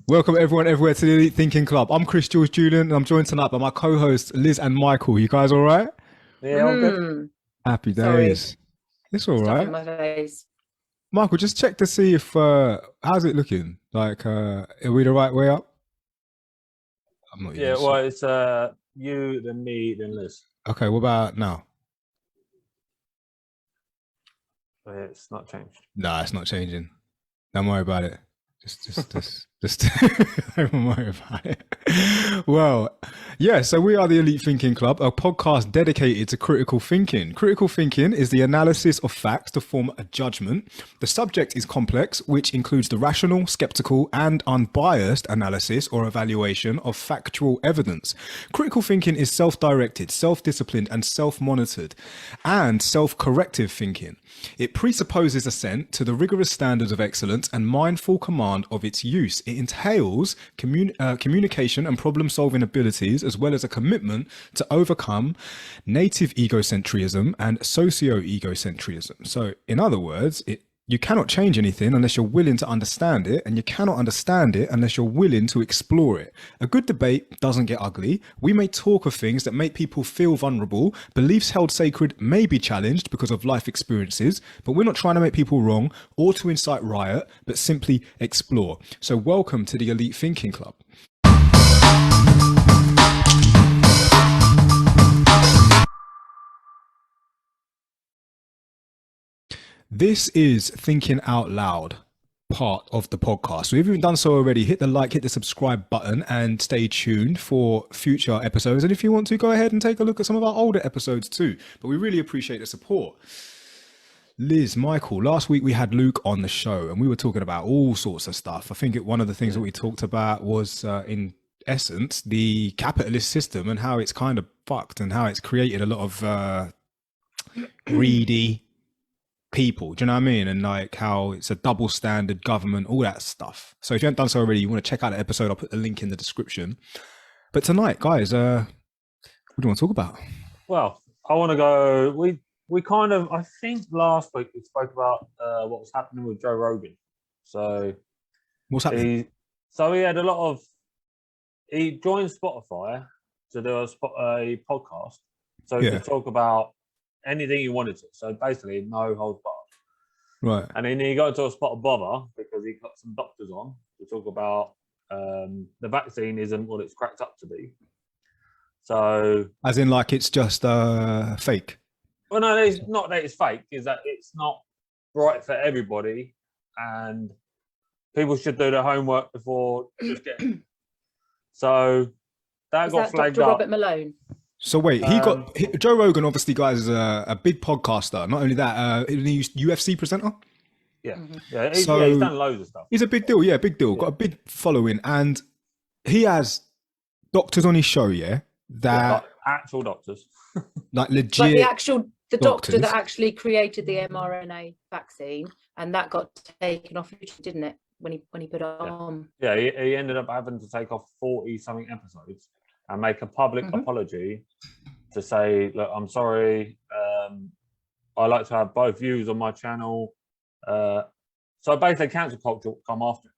Welcome everyone everywhere to the Elite Thinking Club. I'm Chris George Julian and I'm joined tonight by my co-hosts Liz and Michael. You guys all right? Yeah, all good. Mm, Happy sorry, days. It's all stuff in right. my face. Michael, just check to see if how's it looking? Like are we the right way up? I'm not even Yeah, sure. well, it's you, then me, then Liz. Okay, what about now? It's not changed. Nah, it's not changing. Don't worry about it. Just don't worry about it. Well, yeah, so we are the Elite Thinking Club, a podcast dedicated to critical thinking. Critical thinking is the analysis of facts to form a judgment. The subject is complex, which includes the rational, skeptical, and unbiased analysis or evaluation of factual evidence. Critical thinking is self-directed, self-disciplined, and self-monitored, and self-corrective thinking. It presupposes assent to the rigorous standards of excellence and mindful command of its use. It entails communication and problem-solving abilities, as well as a commitment to overcome native egocentrism and socio-egocentrism. So, in other words, you cannot change anything unless you're willing to understand it, and you cannot understand it unless you're willing to explore it. A good debate doesn't get ugly. We may talk of things that make people feel vulnerable. Beliefs held sacred may be challenged because of life experiences, but we're not trying to make people wrong or to incite riot, but simply explore. So welcome to the Elite Thinking Club. This is Thinking Out Loud part of the podcast. So if you haven't done so already, hit the like, hit the subscribe button and stay tuned for future episodes. And if you want to, go ahead and take a look at some of our older episodes too. But we really appreciate the support. Liz, Michael, last week we had Luke on the show and we were talking about all sorts of stuff. I think one of the things that we talked about was in essence, the capitalist system and how it's kind of fucked and how it's created a lot of greedy people, do you know what I mean? And like how it's a double standard government, all that stuff. So if you haven't done so already, you want to check out the episode, I'll put the link in the description. But tonight, guys, what do you want to talk about? Well, I want to go. We kind of, I think last week we spoke about what was happening with Joe Rogan. So What's happening? he had a lot of. He joined Spotify to do a podcast, so he could talk about anything he wanted to. So basically, no holds barred. Right. And then he got into a spot of bother because he got some doctors on to talk about the vaccine isn't what it's cracked up to be. So, as in, like it's just fake. Well, no, it's not that it's fake. Is that it's not right for everybody, and people should do their homework before just getting. So that Is got that flagged Dr. up. Robert Malone? So wait, Joe Rogan, obviously, guys, is a big podcaster. Not only that, he's UFC presenter. Yeah, he's done loads of stuff. He's a big deal, big deal. Got a big following, and he has doctors on his show, that like actual doctors, like legit, like the doctor doctors. that actually created the mRNA vaccine, and that got taken off, didn't it? When he put it on. Yeah, he ended up having to take off 40-something episodes and make a public apology to say, look, I'm sorry. I like to have both views on my channel. So basically, cancel culture will come after.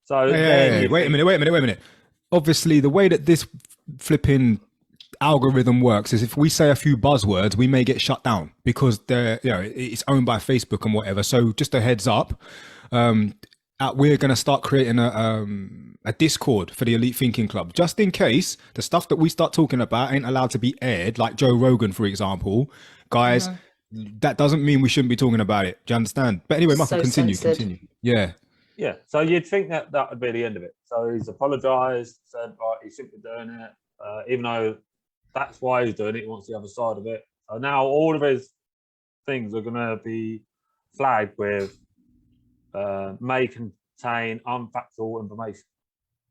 So wait a minute. Obviously, the way that this flipping algorithm works is if we say a few buzzwords, we may get shut down because it's owned by Facebook and whatever. So just a heads up. We're going to start creating a Discord for the Elite Thinking Club, just in case the stuff that we start talking about ain't allowed to be aired, like Joe Rogan, for example. Guys, that doesn't mean we shouldn't be talking about it. Do you understand? But anyway, Michael, continue. Yeah. Yeah, so you'd think that would be the end of it. So he's apologised, said, right, he shouldn't be doing it, even though that's why he's doing it, he wants the other side of it. So now all of his things are going to be flagged with may contain unfactual information,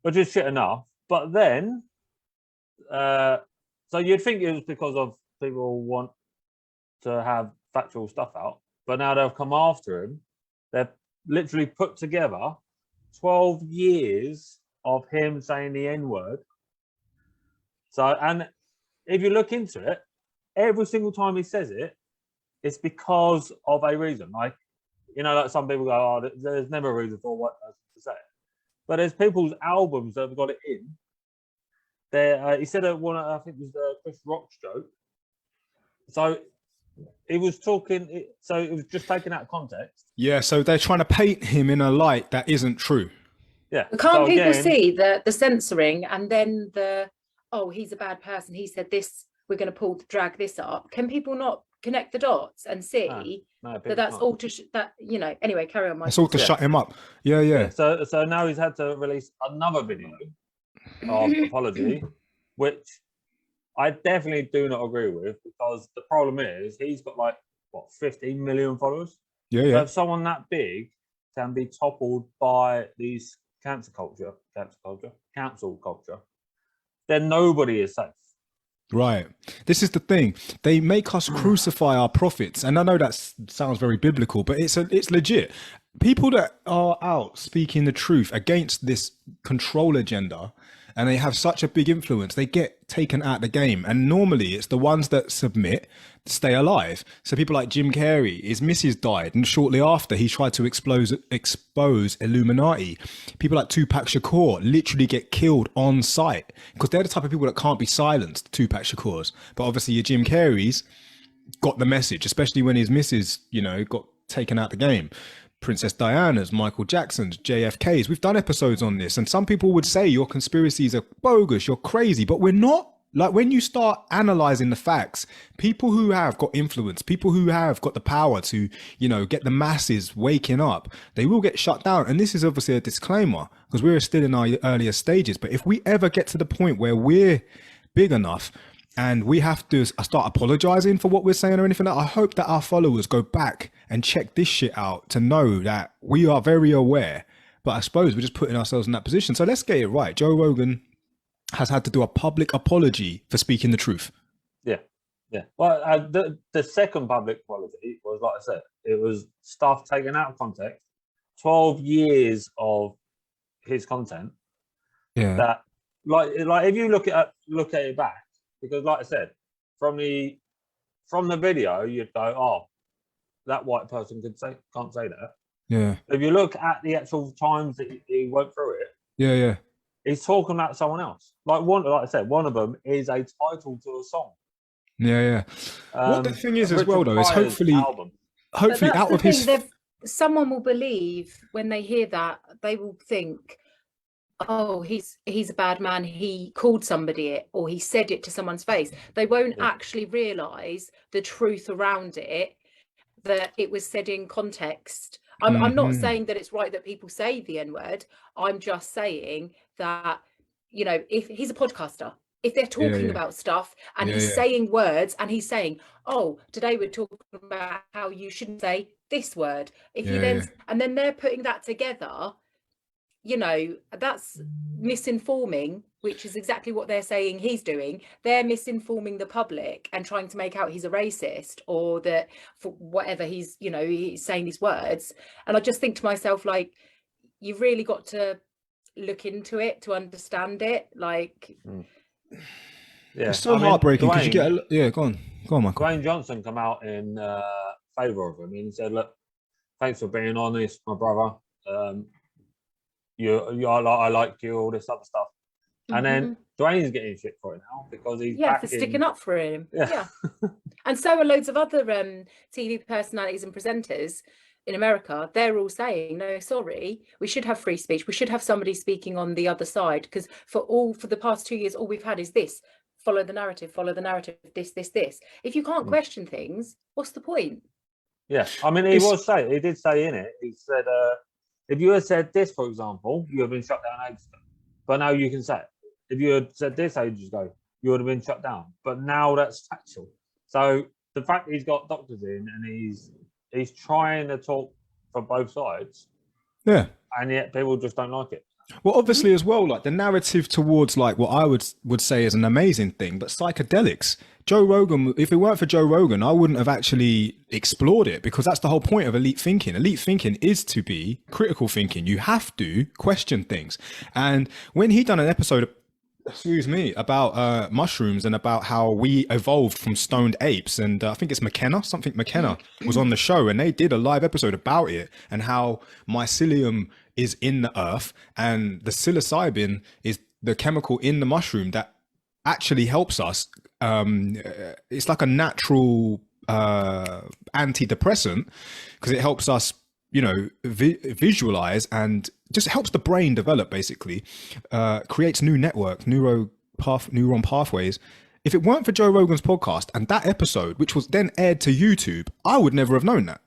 which is shit enough. But then, so you'd think it was because of people want to have factual stuff out, but now they've come after him. They've literally put together 12 years of him saying the N-word. So, and if you look into it, every single time he says it, it's because of a reason. Like, like some people go, oh, there's never a reason for a white person to say it. but there's people's albums that have got it in. There, he said one. I think it was Chris Rock's joke. So he was talking. So it was just taken out of context. Yeah. So they're trying to paint him in a light that isn't true. Yeah. Can't So people again, see the censoring and then he's a bad person, he said this, we're going to drag this up? Can people not connect the dots and see no, that that's all to anyway, carry on, Mike. It's all to shut him up. Yeah. So now he's had to release another video of apology, which I definitely do not agree with, because the problem is he's got 15 million followers. Yeah. So if someone that big can be toppled by these cancel culture, then nobody is safe. Right. This is the thing. They make us crucify our prophets. And I know that sounds very biblical, but it's legit. People that are out speaking the truth against this control agenda, and they have such a big influence, they get taken out of the game. And normally it's the ones that submit stay alive. So people like Jim Carrey, his missus died, and shortly after he tried to expose Illuminati. People like Tupac Shakur literally get killed on sight, because they're the type of people that can't be silenced, Tupac Shakur's. But obviously your Jim Carrey's got the message, especially when his missus, got taken out the game. Princess Diana's, Michael Jackson's, JFK's. We've done episodes on this, and some people would say your conspiracies are bogus, you're crazy, but we're not. Like, when you start analyzing the facts, people who have got influence, people who have got the power to, get the masses waking up, they will get shut down. And this is obviously a disclaimer, because we're still in our earlier stages. But if we ever get to the point where we're big enough and we have to start apologizing for what we're saying or anything, I hope that our followers go back and check this shit out to know that we are very aware. But I suppose we're just putting ourselves in that position. So let's get it right. Joe Rogan has had to do a public apology for speaking the truth. Yeah. Well, the second public apology was, like I said, it was stuff taken out of context. 12 years of his content. Yeah. That, like if you look at it back, because, like I said, from the video, you'd go, "Oh, that white person can't say that." Yeah. If you look at the actual times that he went through it, yeah, he's talking about someone else. Like I said, one of them is a title to a song. Yeah. What the thing is as well, though, is hopefully But out of his... someone will believe when they hear that, they will think, oh, he's a bad man, he called somebody it, or he said it to someone's face. They won't actually realise the truth around it, that it was said in context. I'm not saying that it's right that people say the N-word. I'm just saying that, if he's a podcaster, if they're talking about stuff and he's saying words and he's saying, oh, today we're talking about how you shouldn't say this word. And then they're putting that together, that's misinforming, which is exactly what they're saying he's doing. They're misinforming the public and trying to make out he's a racist, or that for whatever he's saying these words. And I just think to myself, like, you've really got to look into it to understand it. Like, it's so heartbreaking, because you get go on, Michael. Dwayne Johnson come out in favour of him, and he said, "Look, thanks for being honest, my brother. I like you, all this other stuff." And then Dwayne's getting shit for it now, because he's for sticking up for him. Yeah. And so are loads of other TV personalities and presenters in America. They're all saying, no, sorry, we should have free speech. We should have somebody speaking on the other side, because for the past 2 years, all we've had is this: follow the narrative, this. If you can't question things, what's the point? Yeah, I mean, he did say in it, he said, if you had said this, for example, you would have been shut down ages ago. But now you can say it. If you had said this ages ago, you would have been shut down. But now that's factual. So the fact that he's got doctors in and he's trying to talk for both sides. Yeah. And yet people just don't like it. Well, obviously as well, like the narrative towards like what I would say is an amazing thing, but psychedelics. Joe Rogan, if it weren't for Joe Rogan, I wouldn't have actually explored it, because that's the whole point of elite thinking. Elite thinking is to be critical thinking. You have to question things. And when he done an episode excuse me, about mushrooms and about how we evolved from stoned apes. And I think it's McKenna was on the show, and they did a live episode about it and how mycelium is in the earth, and the psilocybin is the chemical in the mushroom that actually helps us. It's like a natural antidepressant because it helps us, you know, visualize, and just helps the brain develop, basically. Creates new network neuron pathways. If it weren't for Joe Rogan's podcast and that episode, which was then aired to YouTube, I would never have known that.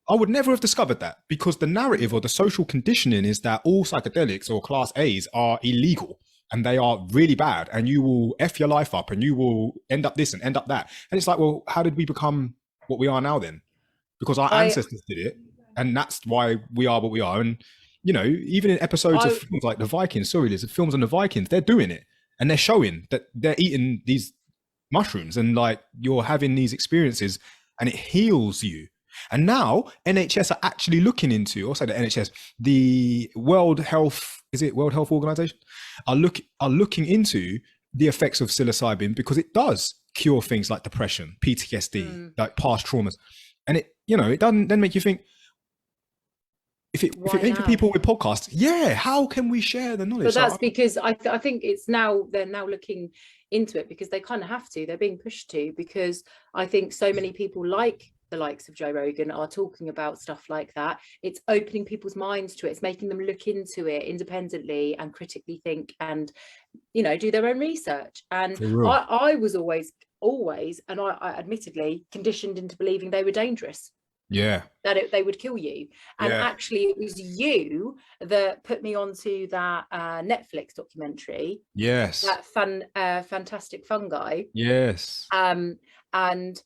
I would never have discovered that, because the narrative or the social conditioning is that all psychedelics or class A's are illegal and they are really bad, and you will F your life up and you will end up this and end up that. And it's like, well, how did we become what we are now then? Because our ancestors did it, and that's why we are what we are. And, you know, even in episodes of films like the Vikings, there's films on the Vikings, they're doing it, and they're showing that they're eating these mushrooms, and like you're having these experiences and it heals you. And now NHS are actually looking into, also the NHS, the World Health Organization are looking into the effects of psilocybin, because it does cure things like depression, PTSD, like past traumas. And it, you know, it doesn't then make you think, if it ain't for people with podcasts, how can we share the knowledge? But that's because I think they're now looking into it because they kind of have to. They're being pushed to, because I think so many people like the likes of Joe Rogan are talking about stuff like that. It's opening people's minds to it. It's making them look into it independently and critically think, and, you know, do their own research. And I was always, and I admittedly conditioned into believing they were dangerous. Yeah, that they would kill you. And actually it was you that put me onto that Netflix documentary. Yes. That fantastic fungi. Yes. And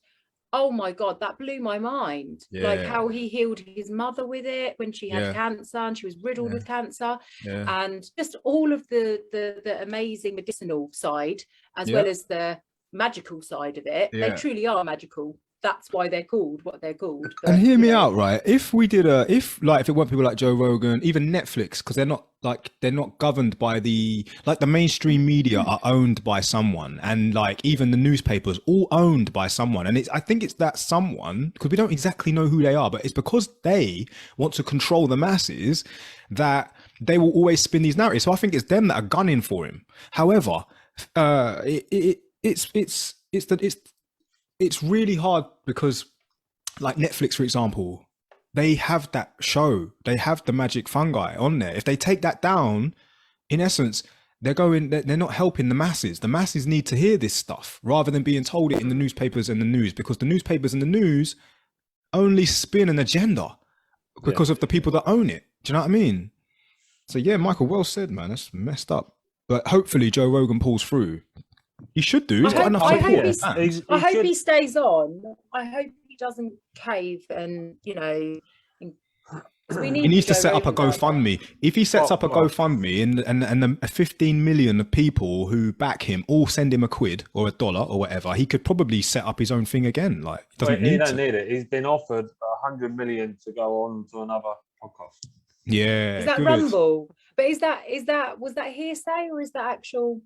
oh my God, that blew my mind. Like how he healed his mother with it when she had cancer, and she was riddled with cancer. And just all of the amazing medicinal side, as well as the magical side of it. They truly are magical. That's why they're called what they're called. But, and hear me out, right? If we did if it weren't people like Joe Rogan, even Netflix, because they're not governed by the mainstream media are owned by someone, and like even the newspapers all owned by someone. And I think it's that someone, because we don't exactly know who they are, but it's because they want to control the masses that they will always spin these narratives. So I think it's them that are gunning for him. However, it's really hard, because like Netflix, for example, they have that show, they have the magic fungi on there. If they take that down, in essence, they're not helping the masses. The masses need to hear this stuff rather than being told it in the newspapers and the news, because the newspapers and the news only spin an agenda because of the people that own it. Do you know what I mean? So yeah, Michael, well said, man. That's messed up. But hopefully Joe Rogan pulls through. He should do. He's got enough support. I hope he stays on. I hope he doesn't cave, and, you know, he needs to set up a GoFundMe. If he sets up a GoFundMe and the 15 million of people who back him all send him £1 or $1 or whatever, he could probably set up his own thing again. Like, he don't need it. He's been offered 100 million to go on to another podcast. Yeah. Is that Rumble? But was that hearsay, or is that actual?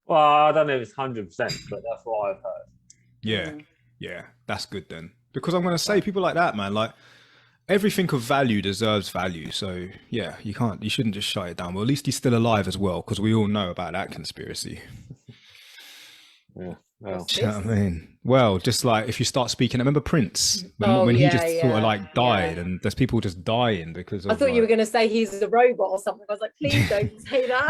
Well, I don't know if it's 100%, but that's what I've heard. Yeah, that's good then. Because I'm going to say, people like that, man, like, everything of value deserves value. So yeah, you shouldn't just shut it down. Well, at least he's still alive as well, because we all know about that conspiracy. Well. Do you know what I mean? Well, just like if you start speaking, I remember Prince when he just sort of like died, and there's people just dying because of, I thought you were going to say he's a robot or something. I was like, please don't say that.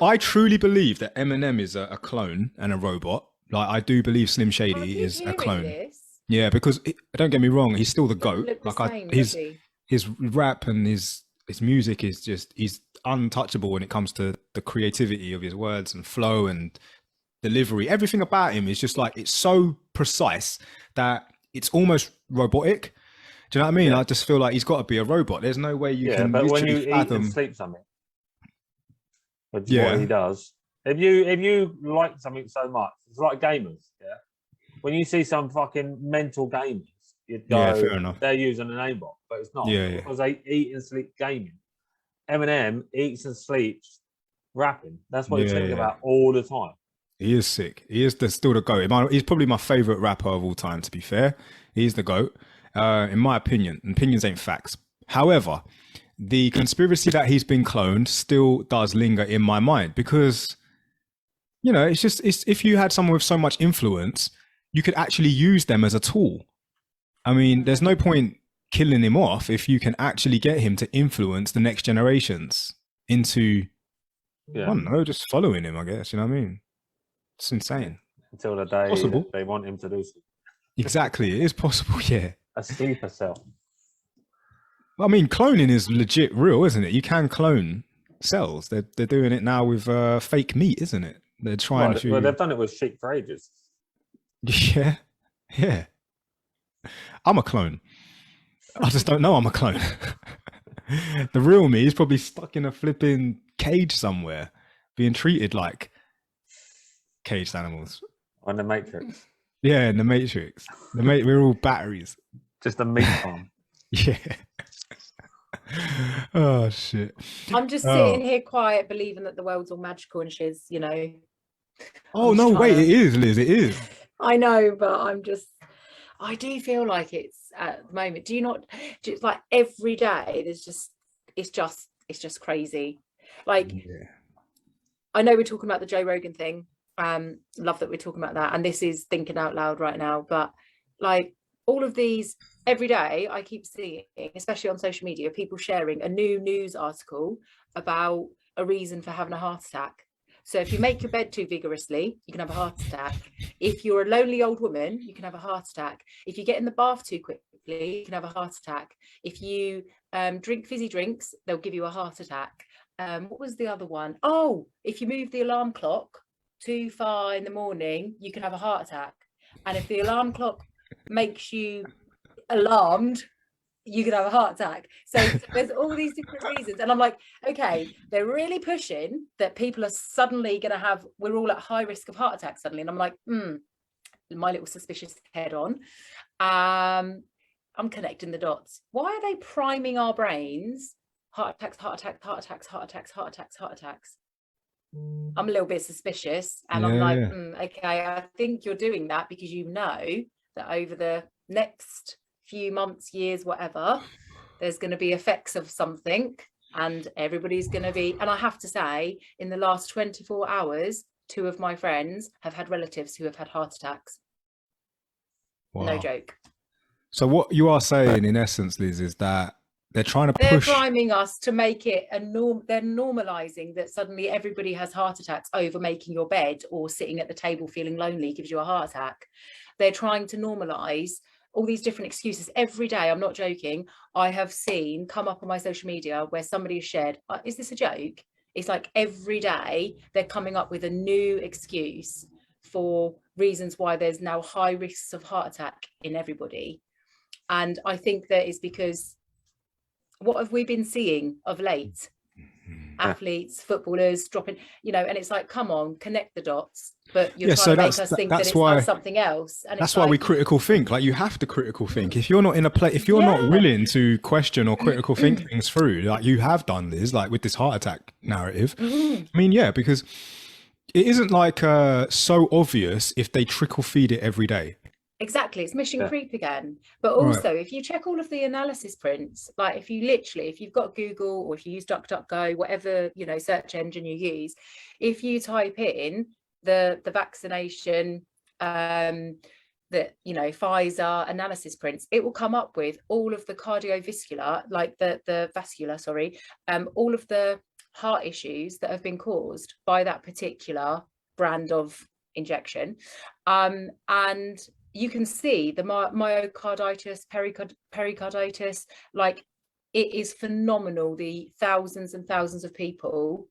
I truly believe that Eminem is a clone and a robot. Like, I do believe Slim Shady is a clone. Yeah, because don't get me wrong, he's still the GOAT. Like, his rap and his music is just, he's untouchable when it comes to the creativity of his words and flow and delivery. Everything about him is just like, it's so precise that it's almost robotic. Do you know what I mean? I just feel like he's got to be a robot. There's no way you can. But when you eat and sleep something, which is what he does. If you like something so much, it's like gamers. Yeah, when you see some fucking mental gamers, you'd go, fair enough, they're using an aimbot, but it's not, because they eat and sleep gaming. Eminem eats and sleeps rapping. That's what he's thinking Yeah. about all the time. He is sick. He is still the GOAT. He's probably my favorite rapper of all time, to be fair. He's the GOAT. In my opinion. Opinions ain't facts. However, the conspiracy that he's been cloned still does linger in my mind because, you know, it's if you had someone with so much influence, you could actually use them as a tool. I mean, there's no point killing him off if you can actually get him to influence the next generations into, I don't know, just following him, I guess. You know what I mean? It's insane. Until the day Possible. they want him to do something. Exactly. It is possible, yeah. A sleeper cell. I mean, cloning is legit real, isn't it? You can clone cells. They're doing it now with fake meat, isn't it? They're trying to... Well, they've done it with sheep for ages. Yeah. Yeah. I'm a clone. I just don't know I'm a clone. The real me is probably stuck in a flipping cage somewhere, being treated like caged animals. On the Matrix. Yeah, in the Matrix. We're all batteries. Just a meat farm. Yeah. Oh shit. I'm just sitting here quiet, believing that the world's all magical and shiz, you know. Oh no, wait, it is, Liz, it is. I know, but I do feel like it's at the moment. Do you not? It's like every day it's just crazy. Like, yeah. I know we're talking about the Joe Rogan thing. Love that we're talking about that, and this is thinking out loud right now. But like all of these, every day I keep seeing, especially on social media, people sharing a new news article about a reason for having a heart attack. So if you make your bed too vigorously, you can have a heart attack. If you're a lonely old woman, you can have a heart attack. If you get in the bath too quickly, you can have a heart attack. If you drink fizzy drinks, they'll give you a heart attack. What was the other one? Oh, if you move the alarm clock too far in the morning, you can have a heart attack. And if the alarm clock makes you alarmed, you could have a heart attack. So there's all these different reasons, and I'm like, okay, they're really pushing that people are suddenly going to have, we're all at high risk of heart attacks suddenly, and I'm like, my little suspicious head on. I'm connecting the dots. Why are they priming our brains? Heart attacks, heart attacks, heart attacks, heart attacks, heart attacks, heart attacks. I'm a little bit suspicious, and I'm like, okay, I think you're doing that because you know that over the next few months, years, whatever, there's going to be effects of something, and everybody's going to be, and I have to say, in the last 24 hours, 2 of my friends have had relatives who have had heart attacks. Wow. No joke. So what you are saying in essence, Liz, is that they're trying to they're push... priming us to make it a norm. They're normalizing that suddenly everybody has heart attacks over making your bed or sitting at the table feeling lonely gives you a heart attack. They're trying to normalize all these different excuses every day. I'm not joking. I have seen come up on my social media where somebody has shared, is this a joke? It's like every day they're coming up with a new excuse for reasons why there's now high risks of heart attack in everybody. And I think that is because what have we been seeing of late? Athletes, footballers dropping, you know, and it's like, come on, connect the dots. But you're trying to make us think that it's not something else. And that's why we critical think. Like, you have to critical think. If you're not in a place, if you're not willing to question or critical think things through, like you have done, Liz, like with this heart attack narrative. I mean, yeah, because it isn't like so obvious if they trickle feed it every day. Exactly, it's mission creep again. But also, if you check all of the analysis prints, like if you've got Google or if you use DuckDuckGo, whatever, you know, search engine you use, if you type in the vaccination, the, you know, Pfizer analysis prints, it will come up with all of the cardiovascular, like the vascular, sorry, all of the heart issues that have been caused by that particular brand of injection, and you can see the myocarditis, pericarditis, like it is phenomenal, the thousands and thousands of people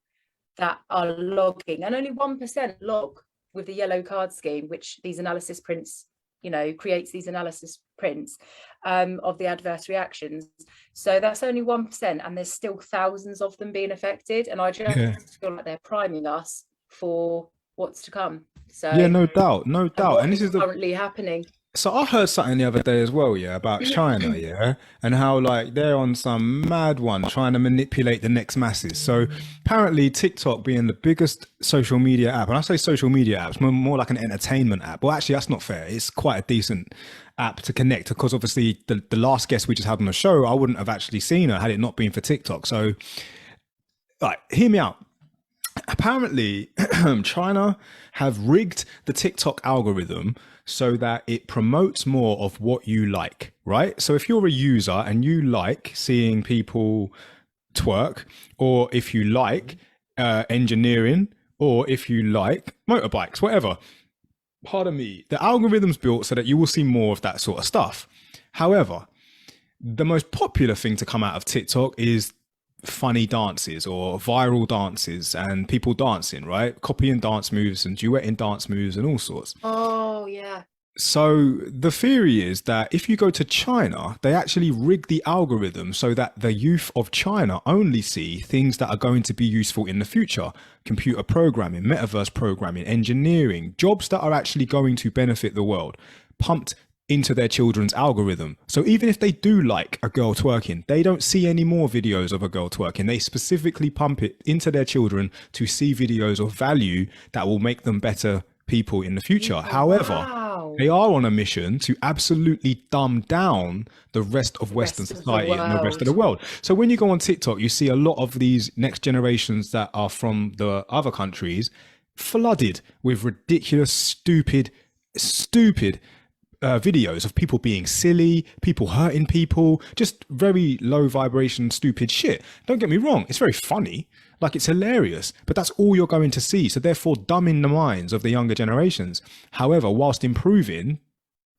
that are logging, and only 1% log with the yellow card scheme, which these analysis prints, you know, creates these analysis prints of the adverse reactions. So that's only 1%, and there's still thousands of them being affected. And I just feel like they're priming us for what's to come. So yeah, no doubt. And this is currently happening. So I heard something the other day as well, yeah, about China, yeah, and how like they're on some mad one trying to manipulate the next masses. So apparently TikTok being the biggest social media app, and I say social media apps, more like an entertainment app. Well, actually, that's not fair. It's quite a decent app to connect because obviously the last guest we just had on the show, I wouldn't have actually seen her had it not been for TikTok. So, like, hear me out. Apparently China have rigged the TikTok algorithm so that it promotes more of what you like, right? So if you're a user and you like seeing people twerk, or if you like engineering, or if you like motorbikes, whatever, pardon me, the algorithm's built so that you will see more of that sort of stuff. However, the most popular thing to come out of TikTok is funny dances or viral dances and people dancing, right? Copying dance moves and duetting dance moves and all sorts. Oh, yeah. So the theory is that if you go to China, they actually rig the algorithm so that the youth of China only see things that are going to be useful in the future. Computer programming, metaverse programming, engineering, jobs that are actually going to benefit the world, pumped into their children's algorithm. So even if they do like a girl twerking, they don't see any more videos of a girl twerking. They specifically pump it into their children to see videos of value that will make them better people in the future. Oh, However, wow. they are on a mission to absolutely dumb down the rest of Western Rest of the society and the rest of the world. world. So when you go on TikTok, you see a lot of these next generations that are from the other countries flooded with ridiculous, stupid videos of people being silly, people hurting people, just very low vibration, stupid shit. Don't get me wrong, it's very funny, like it's hilarious, but that's all you're going to see. So therefore dumbing the minds of the younger generations. However, whilst improving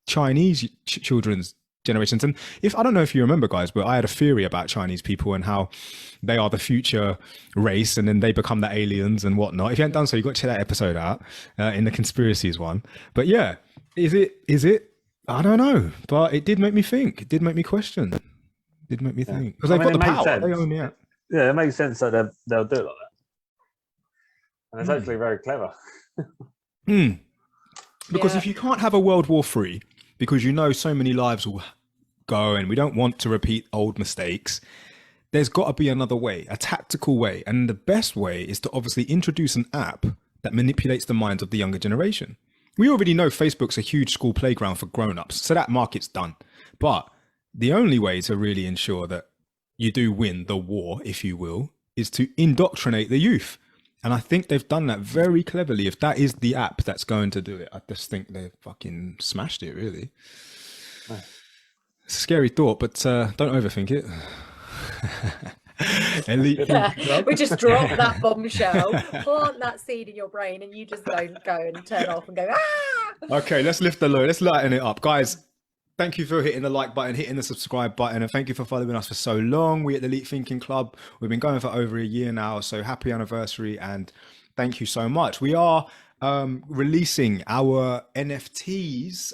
Chinese children's generations. And if I don't know if you remember, guys, but I had a theory about Chinese people and how they are the future race and then they become the aliens and whatnot. If you haven't done so, you've got to check that episode out in the conspiracies one. But yeah, is it? I don't know, but it did make me think. It did make me question. It did make me think because they've got the power. They own it. Yeah, it makes sense that they'll do it like that, and it's actually very clever. Because Yeah. if you can't have a World War III, because you know so many lives will go, and we don't want to repeat old mistakes, there's got to be another way, a tactical way, and the best way is to obviously introduce an app that manipulates the minds of the younger generation. We already know Facebook's a huge school playground for grown-ups, so that market's done. But the only way to really ensure that you do win the war, if you will, is to indoctrinate the youth. And I think they've done that very cleverly. If that is the app that's going to do it, I just think they've fucking smashed it, really. It's a scary thought, but don't overthink it. Elite Yeah, we just drop that bombshell, plant that seed in your brain, and you just don't go and turn off and go, ah! Okay, let's lift the load. Let's lighten it up. Guys, thank you for hitting the like button, hitting the subscribe button, and thank you for following us for so long. We at the Elite Thinking Club, we've been going for over a year now, so happy anniversary and thank you so much. We are releasing our NFTs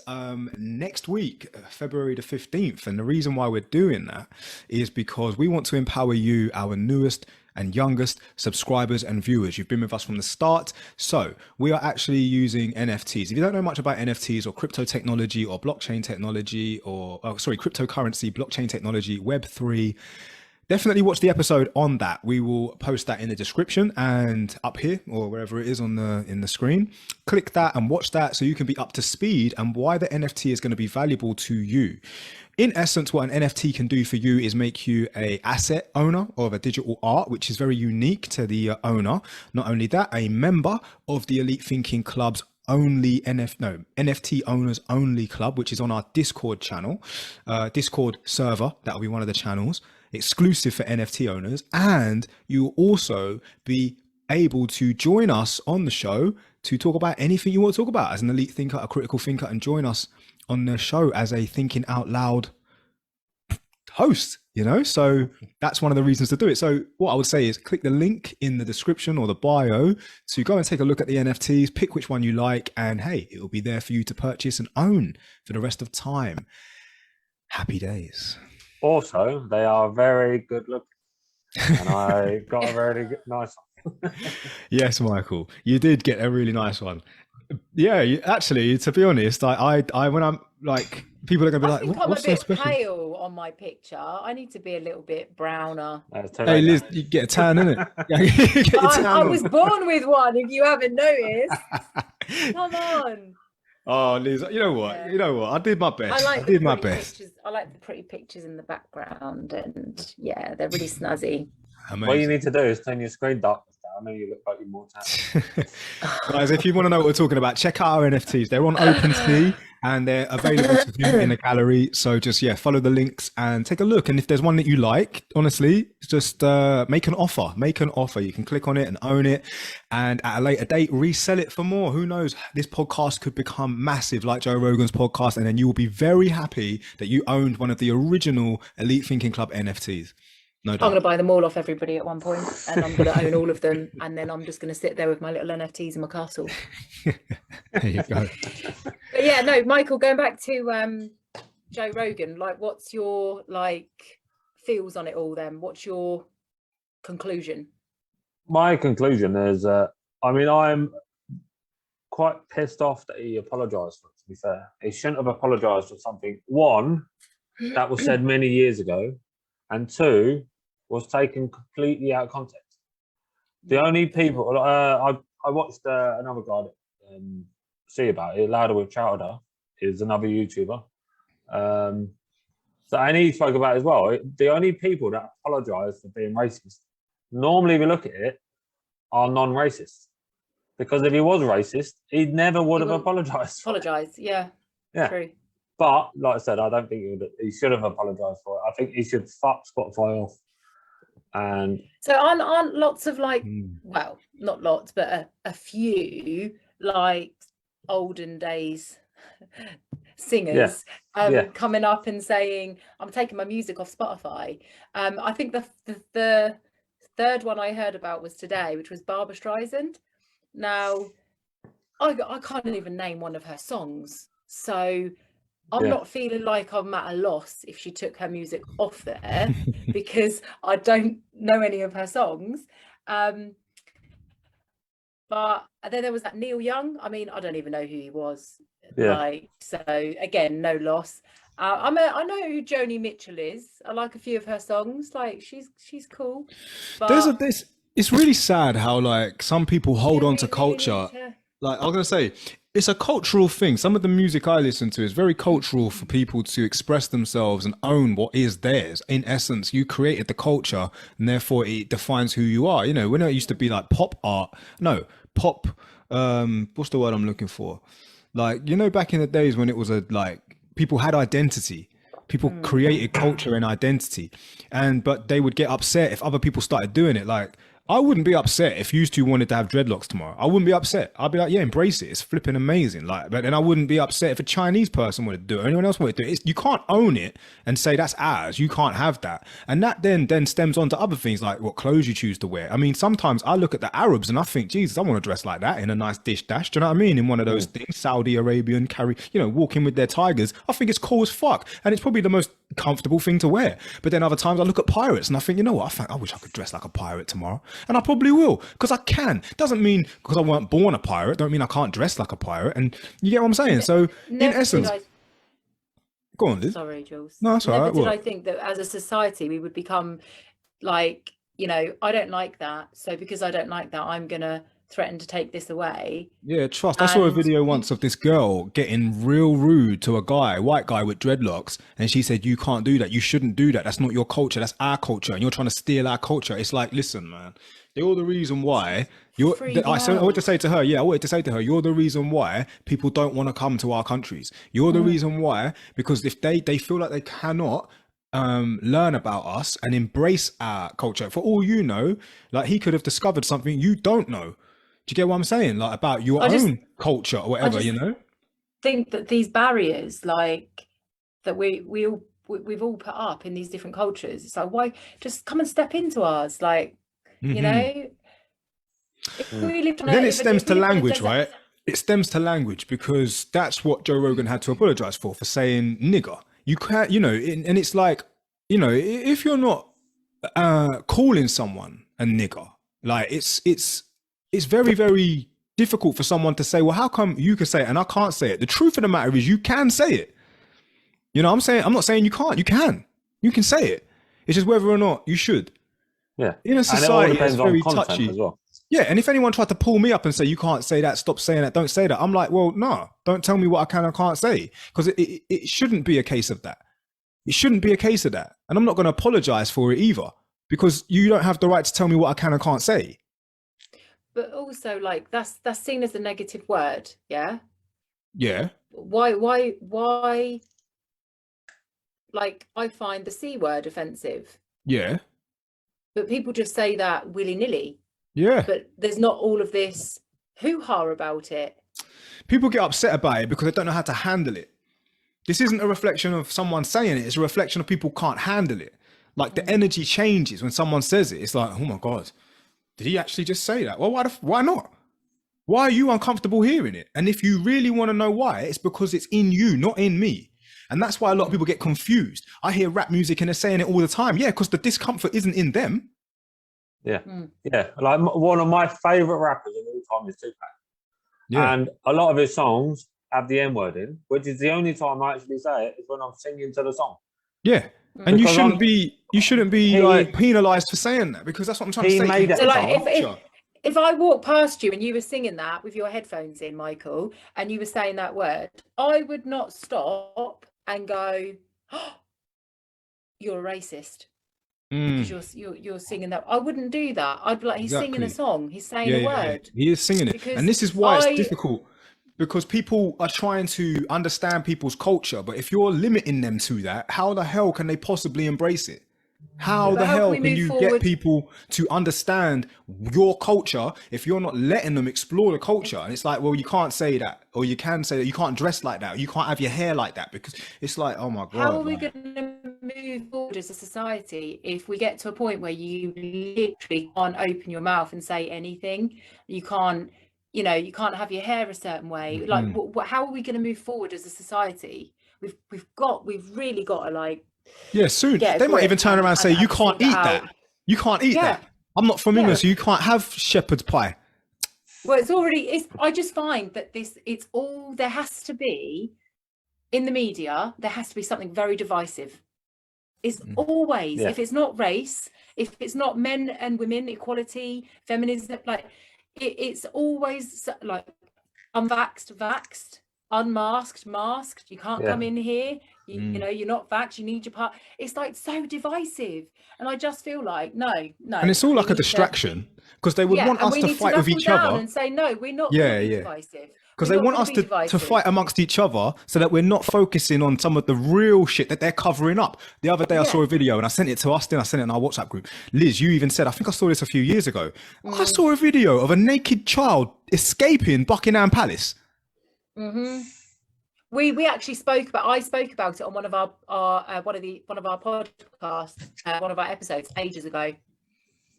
next week, February the 15th. And the reason why we're doing that is because we want to empower you, our newest and youngest subscribers and viewers. You've been with us from the start. So we are actually using NFTs. If you don't know much about NFTs or crypto technology or blockchain technology or, cryptocurrency, blockchain technology, Web3, definitely watch the episode on that. We will post that in the description and up here or wherever it is on in the screen. Click that and watch that so you can be up to speed and why the NFT is going to be valuable to you. In essence, what an NFT can do for you is make you a asset owner of a digital art, which is very unique to the owner. Not only that, a member of the Elite Thinking Club's only NFT owners only club, which is on our Discord channel, Discord server. That'll be one of the channels, exclusive for NFT owners. And you'll also be able to join us on the show to talk about anything you want to talk about as an elite thinker, a critical thinker, and join us on the show as a thinking out loud host, you know? So that's one of the reasons to do it. So what I would say is click the link in the description or the bio to go and take a look at the NFTs, pick which one you like, and hey, it will be there for you to purchase and own for the rest of time. Happy days. Also, they are very good looking, and I got a very nice one. Yes, Michael, you did get a really nice one. Yeah, actually, to be honest, I when like people are gonna be I like, think I'm a what's so bit special? pale on my picture. I need to be a little bit browner. Hey Liz, you get a tan, innit? Yeah, you get your tan I on. was born with one, if you haven't noticed. Come on. Oh, Liz, you know what? Yeah. You know what? I did my best. I like I did my the pretty best. pictures. I like the pretty pictures in the background, and yeah, they're really snazzy. What you Amazing. need to do is turn your screen darkness down. I know you look like you're more tan. Guys, if you want to know what we're talking about, check out our NFTs. They're on OpenSea and they're available to view in the gallery. So just, follow the links and take a look. And if there's one that you like, honestly, just make an offer. Make an offer. You can click on it and own it. And at a later date, resell it for more. Who knows? This podcast could become massive like Joe Rogan's podcast. And then you will be very happy that you owned one of the original Elite Thinking Club NFTs. No doubt. I'm going to buy them all off everybody at one point, and I'm going to own all of them, and then I'm just going to sit there with my little NFTs in my castle. There you go. But yeah, no, Michael, going back to Joe Rogan, like, what's your feels on it all then? What's your conclusion? My conclusion is, I'm quite pissed off that he apologised for it, to be fair. He shouldn't have apologised for something, one, that was said many years ago, and two, was taken completely out of context. The only people, I watched another guy see about it, Louder with Chowder, is another YouTuber. And he spoke about it as well. The only people that apologise for being racist, normally we look at it, are non-racist. Because if he was racist, he never would have apologised. Yeah. True. But like I said, I don't think he should have apologised for it. I think he should fuck Spotify off. And so aren't lots of well, not lots, but a few olden days singers coming up and saying, I'm taking my music off Spotify. I think the third one I heard about was today, which was Barbra Streisand. Now, I can't even name one of her songs. So I'm not feeling like I'm at a loss if she took her music off there because I don't know any of her songs. But then there was that Neil Young. I mean, I don't even know who he was. So again, no loss. I know who Joni Mitchell is. I like a few of her songs. She's cool. But it's really sad how some people hold on to culture. Like I was gonna say, it's a cultural thing. Some of the music I listen to is very cultural for people to express themselves and own what is theirs. In essence, you created the culture and therefore it defines who you are. You know, when it used to be pop art, what's the word I'm looking for? Back in the days when it was people had identity. People created culture and identity. But they would get upset if other people started doing it. I wouldn't be upset if you two wanted to have dreadlocks tomorrow. I wouldn't be upset. I'd be like, yeah, embrace it. It's flipping amazing. But then I wouldn't be upset if a Chinese person wanted to do it or anyone else wanted to do it. You can't own it and say that's ours. You can't have that. And that then stems on to other things like what clothes you choose to wear. I mean, sometimes I look at the Arabs and I think, Jesus, I want to dress like that in a nice dish dash. Do you know what I mean? In one of those things, Saudi Arabian walking with their tigers. I think it's cool as fuck. And it's probably the most comfortable thing to wear. But then other times I look at pirates and I think, you know what? I wish I could dress like a pirate tomorrow. And I probably will, because I can. Doesn't mean because I weren't born a pirate, don't mean I can't dress like a pirate. And you get what I'm saying? So in essence, go on, Liz. Sorry, Jules. No, that's all right. Did I think that as a society we would become I don't like that. So because I don't like that, I'm going to threaten to take this away. Yeah, trust. I saw a video once of this girl getting real rude to a white guy with dreadlocks, and she said, you can't do that, you shouldn't do that, that's not your culture, that's our culture, and you're trying to steal our culture. It's like, listen, man, you're the reason why I wanted to say to her, you're the reason why people don't want to come to our countries. You're the reason why, because if they feel like they cannot learn about us and embrace our culture, for all you know, he could have discovered something you don't know. Do you get what I'm saying? About your own culture or whatever, think that these barriers that we've all put up in these different cultures, it's why just come and step into ours, you know. Then it stems to language, right? It stems to language, because that's what Joe Rogan had to apologize for saying nigger. You can't, and it's if you're not calling someone a nigger, it's very, very difficult for someone to say, well, how come you can say it and I can't say it? The truth of the matter is you can say it. You know what I'm saying? I'm not saying you can't. You can say it. It's just whether or not you should. Yeah. In a society, and it all it's depends very on content touchy. as well. Yeah, and if anyone tried to pull me up and say, you can't say that, stop saying that, don't say that, I'm like, well, no, don't tell me what I can and can't say. Because it shouldn't be a case of that. It shouldn't be a case of that. And I'm not going to apologize for it either, because you don't have the right to tell me what I can and can't say. But also, like, that's seen as a negative word, yeah? Yeah. Why, like, I find the C word offensive. Yeah. But people just say that willy-nilly. Yeah. But there's not all of this hoo-ha about it. People get upset about it because they don't know how to handle it. This isn't a reflection of someone saying it. It's a reflection of people can't handle it. Like the energy changes when someone says it. It's like, oh my God, did he actually just say that? Well, why not? Why are you uncomfortable hearing it? And if you really want to know why, it's because it's in you, not in me. And that's why a lot of people get confused. I hear rap music and they're saying it all the time. Yeah, because the discomfort isn't in them. Yeah. Yeah. Like one of my favorite rappers of all time is Tupac. Yeah. And a lot of his songs have the N word in, which is the only time I actually say it is when I'm singing to the song. Yeah. And Because you shouldn't be like penalized for saying that, because that's what I'm trying to say. made it. So like if I walked past you and you were singing that with your headphones in, Michael, and you were saying that word, I would not stop and go, oh, you're a racist. Because you're singing that. I wouldn't do that. I'd be like, he's singing a song, he's saying a word. He is singing it. And this is why it's difficult, because people are trying to understand people's culture, but if you're limiting them to that, how the hell can they possibly embrace it? How the hell can you get people to understand your culture if you're not letting them explore the culture? And it's like, well, you can't say that, or you can say that you can't dress like that, or you can't have your hair like that, because it's like, oh my God. How are we going to move forward as a society if we get to a point where you literally can't open your mouth and say anything? You can't, you know, you can't have your hair a certain way. Like, how are we going to move forward as a society? We've really got to like. Yeah, soon they might even turn around and say, you can't eat that. You can't eat that. I'm not from England, so you can't have shepherd's pie. Well, I just find that there has to be, in the media, there has to be something very divisive. It's always, if it's not race, if it's not men and women, equality, feminism, like it's always like unvaxxed, vaxxed, unmasked, masked. You can't come in here. You know, you're not vaxxed. You need your part. It's like so divisive, and I just feel like no. And it's all like a distraction, because they would want us to fight with each other and say no, we're not divisive. Because they want us to fight amongst each other so that we're not focusing on some of the real shit that they're covering up. The other day I saw a video and I sent it to Austin, I sent it in our WhatsApp group. Liz, you even said, I think I saw this a few years ago. I saw a video of a naked child escaping Buckingham Palace. We actually I spoke about it on one of our podcasts, one of our episodes ages ago.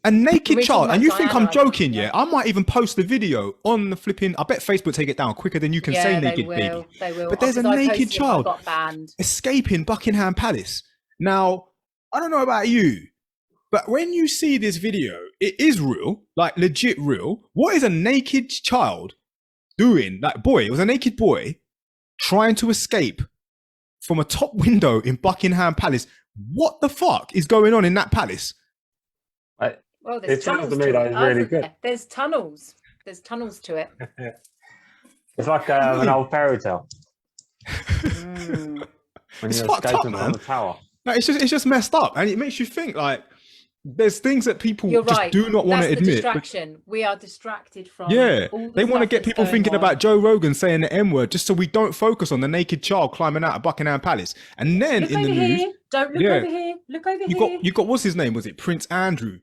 A naked child, and you think I'm joking? Yeah, I might even post the video on the flipping. I bet Facebook take it down quicker than you can say naked baby. They will. But there's a naked child escaping Buckingham Palace. Now, I don't know about you, but when you see this video, it is real, like legit real. What is a naked child doing? Like, boy, it was a naked boy trying to escape from a top window in Buckingham Palace. What the fuck is going on in that palace? Well, there's tunnels to it. Really good. There's tunnels to it. It's like an old fairy tale. When it's fucked up, man. From the tower. No, it's just messed up, and it makes you think like there's things that people do not want to admit. Distraction. We are distracted from. Yeah, they want to get people thinking about Joe Rogan saying the N word just so we don't focus on the naked child climbing out of Buckingham Palace. And then in the news, don't look over here. Look over here. You got what's his name? Was it Prince Andrew?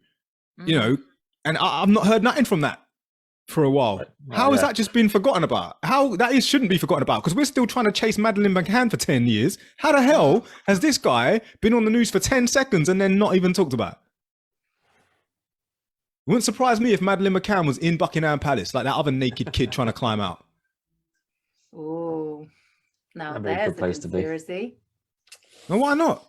You know, and I've not heard nothing from that for a while. How has that just been forgotten about? Shouldn't be forgotten about, because we're still trying to chase Madeleine McCann for 10 years. How the hell has this guy been on the news for 10 seconds and then not even talked about? It wouldn't surprise me if Madeleine McCann was in Buckingham Palace, like that other naked kid trying to climb out. Oh, now there's a conspiracy. No, why not?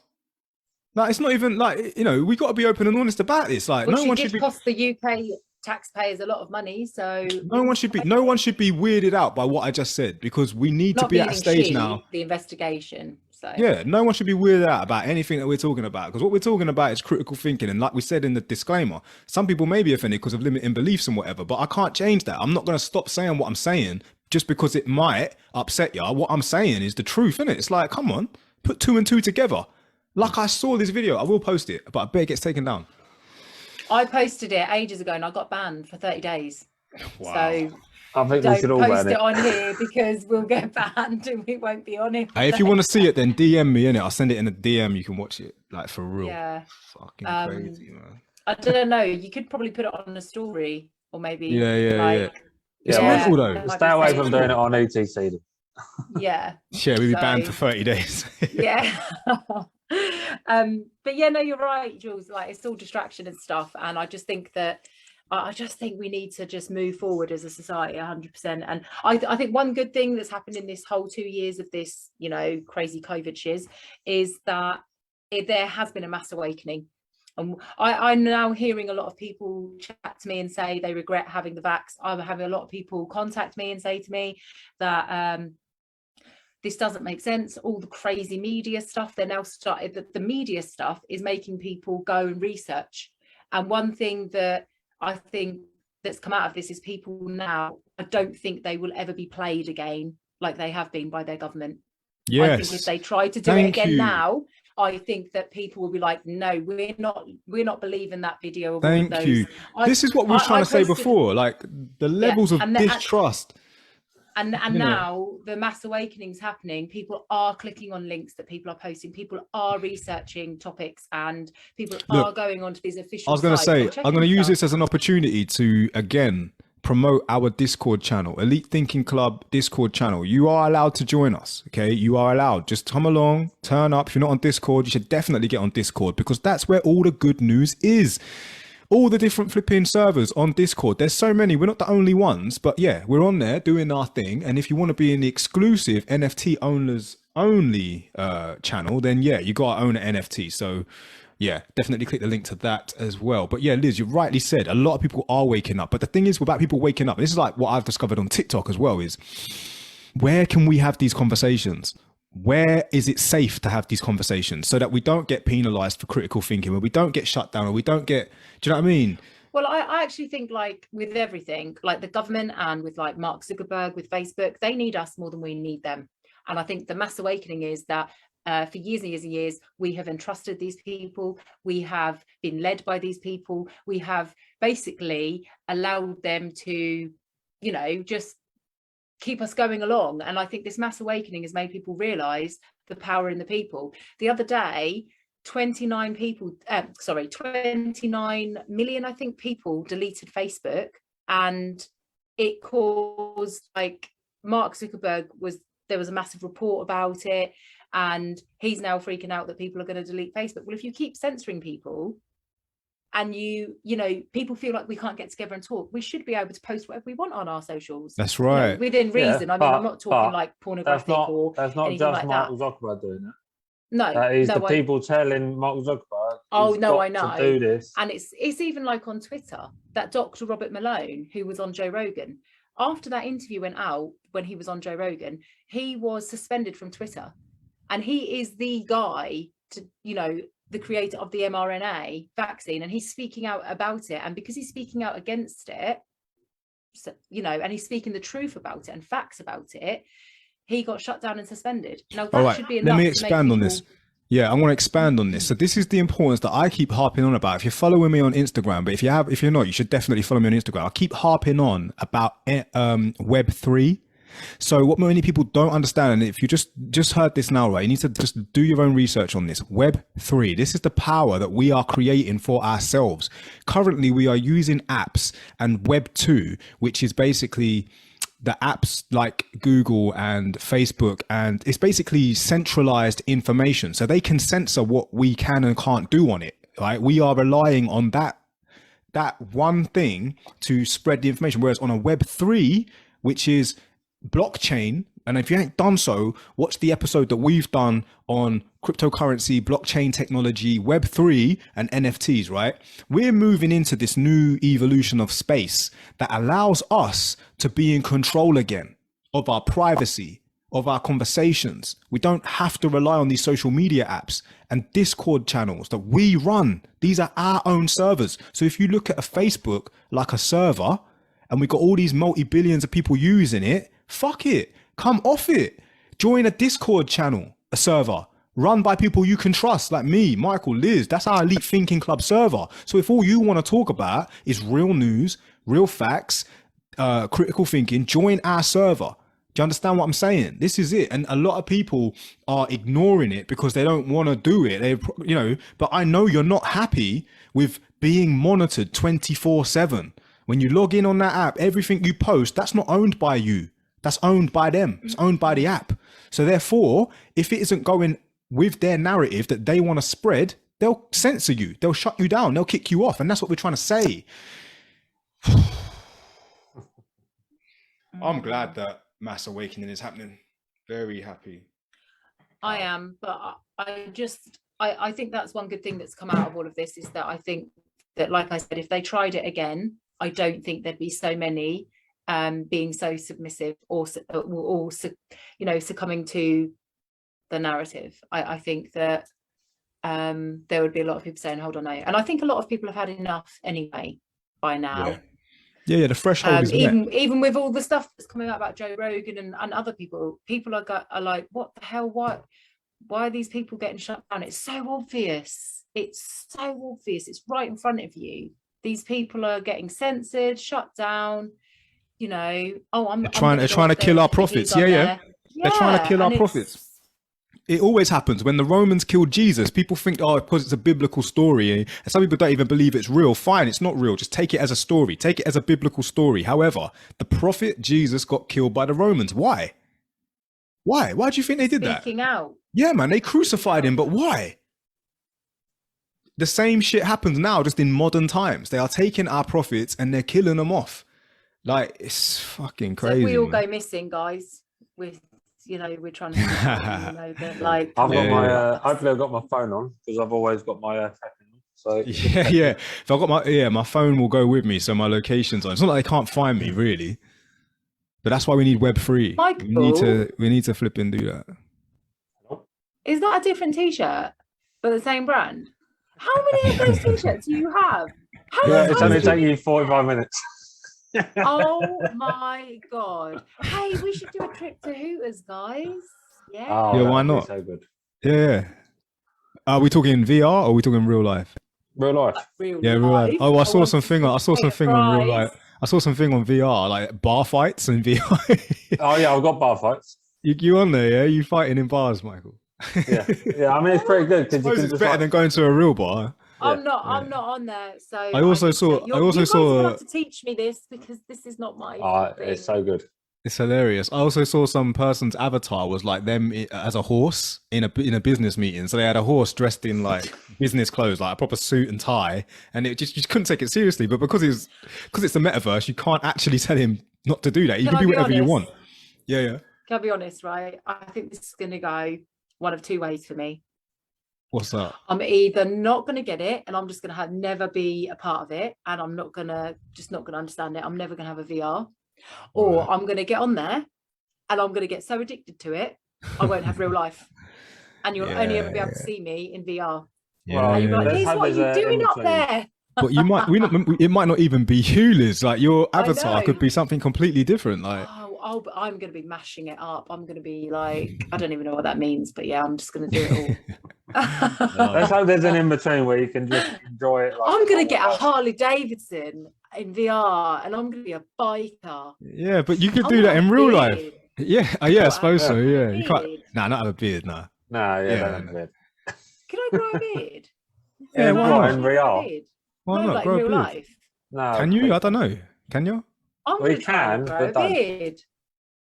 Like, it's not even like, you know, we got to be open and honest about this. Like, no one should be cost the UK taxpayers a lot of money, so no one should be weirded out by what I just said, because we need to be at a stage now. The investigation. So Yeah, no one should be weirded out about anything that we're talking about, because what we're talking about is critical thinking. And like we said in the disclaimer, some people may be offended because of limiting beliefs and whatever, but I can't change that. I'm not going to stop saying what I'm saying just because it might upset you. What I'm saying is the truth, innit? It's like, come on, put 2 and 2 together. Like, I saw this video, I will post it, but I bet it gets taken down. I posted it ages ago and I got banned for 30 days. Wow. So I think we don't should all post ban it it. on here because we'll get banned and we won't be on it. Hey, if you want to see it, then DM me, innit? I'll send it in a DM. You can watch it, like, for real. Yeah. Fucking crazy, man. I don't know. You could probably put it on a story or maybe Yeah. It's Yeah, mental though. might Stay be away safe. from doing it on ETC. then. Yeah. Yeah, we'll be banned So- for 30 days. Yeah. But yeah, no, you're right, Jules. Like, it's all distraction and stuff. And I just think that I just think we need to just move forward as a society 100%. And I think one good thing that's happened in this whole 2 years of this, you know, crazy COVID shiz is that there has been a mass awakening. And I'm now hearing a lot of people chat to me and say they regret having the vax. I'm having a lot of people contact me and say to me that this doesn't make sense. All the crazy media stuff, they're now started, the media stuff is making people go and research. And one thing that I think that's come out of this is people now, I don't think they will ever be played again like they have been by their government. I think if they try to do it again now, I think that people will be like, no, we're not believing that video of all of Thank you. those. This is what we were trying to say posted- before, like the levels of and the- distrust. And you know. now the mass awakening's happening. People are clicking on links that people are posting. People are researching topics, and people are going onto these official. I was going to sites say, and I'm checking going to use stuff. this as an opportunity to, again, promote our Discord channel, Elite Thinking Club Discord channel. You are allowed to join us, okay? You are allowed. Just come along, turn up. If you're not on Discord, you should definitely get on Discord, because that's where all the good news is. All the different flipping servers on Discord. There's so many. We're not the only ones, but yeah, we're on there doing our thing. And if you want to be in the exclusive NFT owners only channel, then yeah, you got to own an NFT. So yeah, definitely click the link to that as well. But yeah, Liz, you rightly said a lot of people are waking up. But the thing is, without people waking up, and this is like what I've discovered on TikTok as well, is where can we have these conversations? Where is it safe to have these conversations so that we don't get penalized for critical thinking, where we don't get shut down, or we don't get, do you know what I mean? Well, I actually think, like, with everything, like the government and with like Mark Zuckerberg, with Facebook, they need us more than we need them. And I think the mass awakening is that for years and years and years, we have entrusted these people. We have been led by these people. We have basically allowed them to, you know, just keep us going along. And I think this mass awakening has made people realize the power in the people. The other day, 29 million, I think, people deleted Facebook, and it caused, like, Mark Zuckerberg there was a massive report about it, and he's now freaking out that people are going to delete Facebook. Well, if you keep censoring people, and you know, people feel like we can't get together and talk, we should be able to post whatever we want on our socials. That's You know, right. within reason. I mean, I'm not talking like That's pornographic not or that's not anything just like Mark that. Zuckerberg doing it. No, That is the no, people telling Mark Zuckerberg. Oh, he's no, got I know. to do this. And it's even like on Twitter, that Dr. Robert Malone, who was on Joe Rogan, after that interview went out, when he was on Joe Rogan, he was suspended from Twitter. And he is the guy to, you know, the creator of the mRNA vaccine, and he's speaking out about it. And because he's speaking out against it, so, you know, and he's speaking the truth about it and facts about it, he got shut down and suspended. Now that All right, should be enough. let me to expand make on this. people- Yeah, I want to expand on this. So this is the importance that I keep harping on about. If you're following me on Instagram, but if you're not, you should definitely follow me on Instagram. I keep harping on about Web3. So what many people don't understand, and if you just heard this now, right, you need to just do your own research on this. Web3, this is the power that we are creating for ourselves. Currently, we are using apps, and Web2, which is basically the apps like Google and Facebook, and it's basically centralized information. So they can censor what we can and can't do on it, right? We are relying on that one thing to spread the information. Whereas on a Web3, which is blockchain, and if you ain't done so, watch the episode that we've done on cryptocurrency, blockchain technology, Web3 and NFTs, right? We're moving into this new evolution of space that allows us to be in control again of our privacy, of our conversations. We don't have to rely on these social media apps and Discord channels that we run. These are our own servers. So if you look at a Facebook like a server and we've got all these multi-billions of people using it, fuck it, come off it. Join a Discord channel, a server run by people you can trust, like me, Michael, Liz. That's our Elite Thinking Club server. So if all you want to talk about is real news, real facts, critical thinking, join our server. Do you understand what I'm saying? This is it. And a lot of people are ignoring it because they don't want to do it. They, you know, but I know you're not happy with being monitored 24/7. When you log in on that app, everything you post, that's not owned by you. That's owned by them. It's owned by the app. So therefore, if it isn't going with their narrative that they want to spread, they'll censor you. They'll shut you down. They'll kick you off. And that's what we're trying to say. I'm glad that mass awakening is happening. Very happy. I am, but I think that's one good thing that's come out of all of this is that I think that, like I said, if they tried it again, I don't think there'd be so many being so submissive or you know, succumbing to the narrative. I think that there would be a lot of people saying, hold on, no. And I think a lot of people have had enough anyway by now. Yeah, the threshold is met. Even with all the stuff that's coming out about Joe Rogan and other people are like, what the hell? Why are these people getting shut down? It's so obvious. It's so obvious. It's right in front of you. These people are getting censored, shut down. You know, they're trying to kill our prophets. Yeah. They're trying to kill our prophets. It always happens when the Romans killed Jesus. People think, oh, because it's a biblical story, and some people don't even believe it's real. Fine, it's not real. Just take it as a story. Take it as a biblical story. However, the prophet Jesus got killed by the Romans. Why? Why do you think they did that? Speaking out. Yeah, man, they crucified him, but why? The same shit happens now, just in modern times. They are taking our prophets and they're killing them off. Like, it's fucking crazy. So if we all go missing, guys, we're trying to, that, like, hopefully I've got my phone on because I've always got my tracking on. So yeah. If I've got my phone will go with me, so my location's on. It's not like they can't find me, really. But that's why we need Web3. Michael, we need to flip and do that. Is that a different T-shirt, but the same brand? How many of those T-shirts do you have? It's only taking you 45 minutes. Oh my god! Hey, we should do a trip to Hooters, guys. Yeah. Oh, yeah, why not? So good. Yeah. Are we talking VR or are we talking real life? Real life. Real life. Oh, I saw something on real life. I saw something on VR, like bar fights in VR. Oh yeah, I've got bar fights. You on there? Yeah, you fighting in bars, Michael? Yeah. I mean, it's pretty good because it's better than going to a real bar. I'm not on there. So I also saw have to teach me this because this is not my thing. It's so good. It's hilarious. I also saw some person's avatar was like them as a horse in a business meeting. So they had a horse dressed in like business clothes, like a proper suit and tie, and you just couldn't take it seriously. But because it's the metaverse, you can't actually tell him not to do that. You can do whatever you want. Yeah. Can I be honest, right? I think this is going to go one of two ways for me. What's that? I'm either not going to get it and I'm just going to never be a part of it, and I'm not going to understand it. I'm never going to have a VR, or I'm going to get on there and I'm going to get so addicted to it, I won't have real life, and you'll only ever be able to see me in VR. Yeah, and you'll be like, Liz, what are you doing up there? But it might not even be you, Liz. Like your avatar could be something completely different. Like, but I'm going to be mashing it up. I'm going to be like, I don't even know what that means, but yeah, I'm just going to do it all. Let's hope there's an in between where you can just enjoy it. Like, I'm going to get a Harley Davidson in VR, and I'm going to be a biker. Yeah, but you could do that in real life. Yeah, I suppose so. Yeah, you can't. Nah, not have a beard. Nah. Nah, don't have a beard. Can I grow a beard? Yeah, why not? In VR. Why not? Like grow in real a beard. life. No. Can you? I don't know. Can you? Well, you can, grow a beard.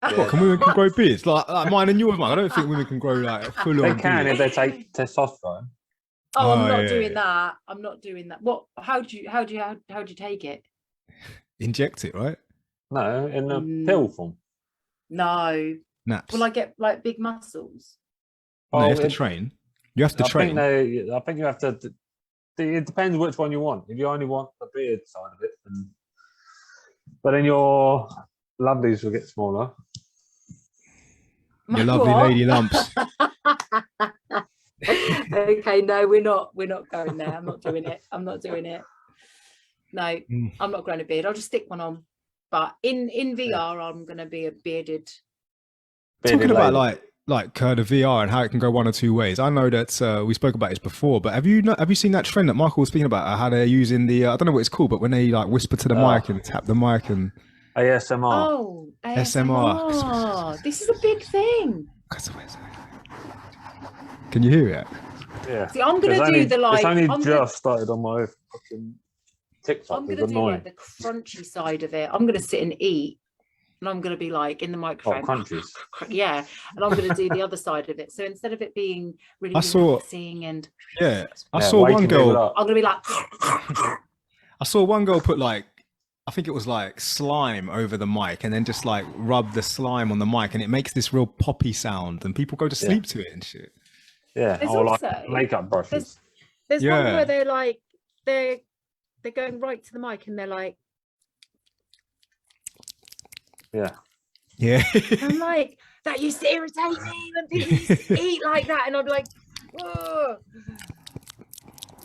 What, can women grow beards like mine and yours, Mike? I don't think women can grow like a full on. They can if they take testosterone. Oh, I'm not doing that. I'm not doing that. What? How do you take it? Inject it, right? No, in the pill form. No. Naps. Will I get like big muscles? No, you have to train. You have to train. I think you have to. It depends which one you want. If you only want the beard side of it, but then your lovelies will get smaller. Your lovely What? lady lumps. Okay, no, we're not going there. I'm not doing it. No, Mm. I'm not growing a beard. I'll just stick one on. But in VR, I'm gonna be a bearded. Talking about lady. like the VR and how it can go one or two ways. I know that we spoke about this before, but have you seen that trend that Michael was speaking about? How they're using the I don't know what it's called, but when they like whisper to the mic and tap the mic and ASMR. Oh, SMR. ASMR. This is a big thing. Can you hear it? Yeah. See, I'm gonna do the like. It's only I'm just started on my fucking TikTok. I'm gonna do like the crunchy side of it. I'm gonna sit and eat, and I'm gonna be like in the microphone. Crunchies. Yeah, and I'm gonna do the other side of it. So instead of it being really I saw one girl. I'm gonna be like. I saw one girl put like, I think it was like slime over the mic and then just like rub the slime on the mic and it makes this real poppy sound and people go to sleep to it and shit. Yeah, There's or also, like makeup brushes. There's one where they're like, they're going right to the mic and they're like, yeah. I'm like, that used to irritate me when people used to eat like that. And I'd be like, whoa.